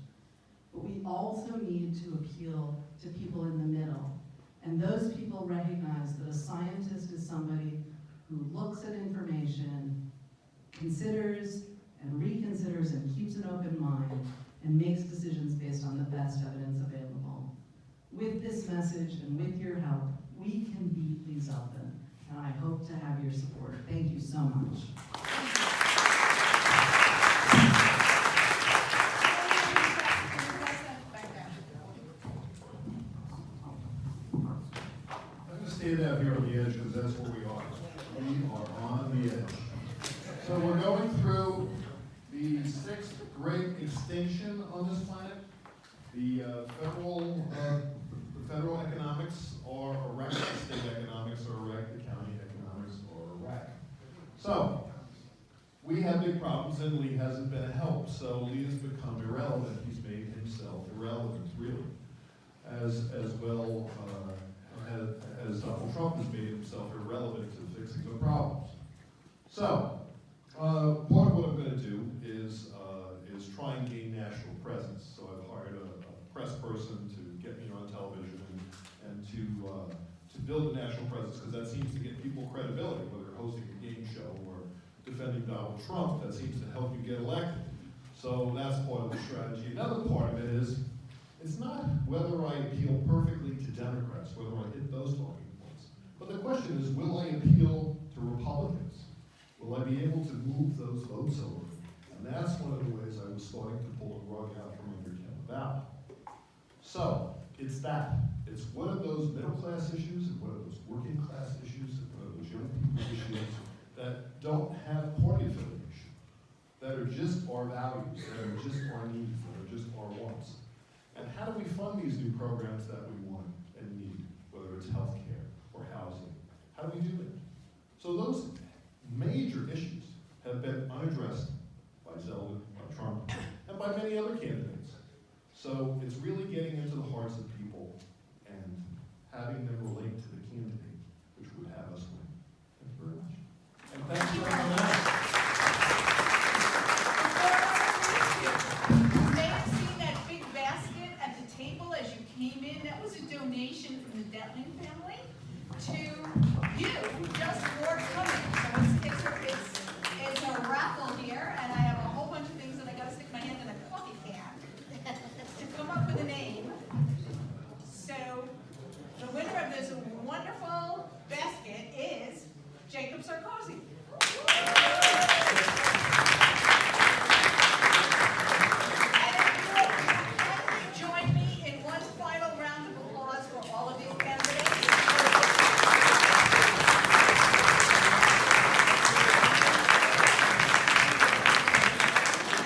[SPEAKER 7] But we also need to appeal to people in the middle, and those people recognize that a scientist is somebody who looks at information, considers and reconsiders and keeps an open mind, and makes decisions based on the best evidence available. With this message and with your help, we can beat Lee Zeldin, and I hope to have your support. Thank you so much.
[SPEAKER 4] I'm going to stand out here on the edge because that's where we are. We are on the edge. So we're going through the sixth great extinction on this planet. The federal economics are a wreck, the state economics are a wreck, the county economics are a wreck. So, we have big problems and Lee hasn't been a help. So Lee has become irrelevant. He's made himself irrelevant, really. As well as Donald Trump has made himself irrelevant to fixing the problems. So, part of what I'm going to do is try and gain national presence. So I've hired a press person to get me on television and to build a national presence, because that seems to get people credibility, whether you're hosting a game show or defending Donald Trump. That seems to help you get elected. So that's part of the strategy. Another part of it is, it's not whether I appeal perfectly to Democrats, whether I hit those talking points. But the question is, will I appeal to Republicans? Will I be able to move those votes over? And that's one of the ways I was starting to pull the rug out from under Kemp Valley. So, it's that. It's what are those middle class issues and what are those working class issues and what are those young people issues that don't have party affiliation, that are just our values, that are just our needs, that are just our wants. And how do we fund these new programs that we want and need, whether it's healthcare or housing? How do we do it? So those major issues have been unaddressed by Zeldin, by Trump, and by many other candidates. So it's really getting into the hearts of people and having them relate to the candidate, which would have us win. Thank you very much. And thank you for coming out.
[SPEAKER 1] You may have seen that big basket at the table as you came in. That was a donation from the Detling family to you, just for coming. So it's a raffle here, and I have a whole bunch of things that I gotta stick my hand in a coffee can to come up with a name. So the winner of this wonderful basket is Jacob Sarkozy. Join me in one final round of applause for all of these candidates.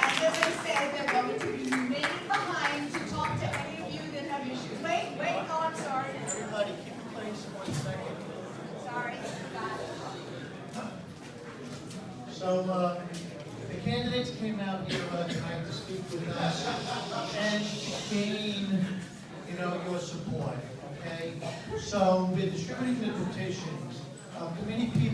[SPEAKER 1] And as I said, they're going to be remaining behind to talk to any of you that have issues. Wait, oh, I'm sorry.
[SPEAKER 8] Everybody, keep your place 1 second.
[SPEAKER 1] Sorry, forgot.
[SPEAKER 8] So, the candidates came out here tonight to speak with us and to gain, your support, okay? So, we're distributing the petitions. Many people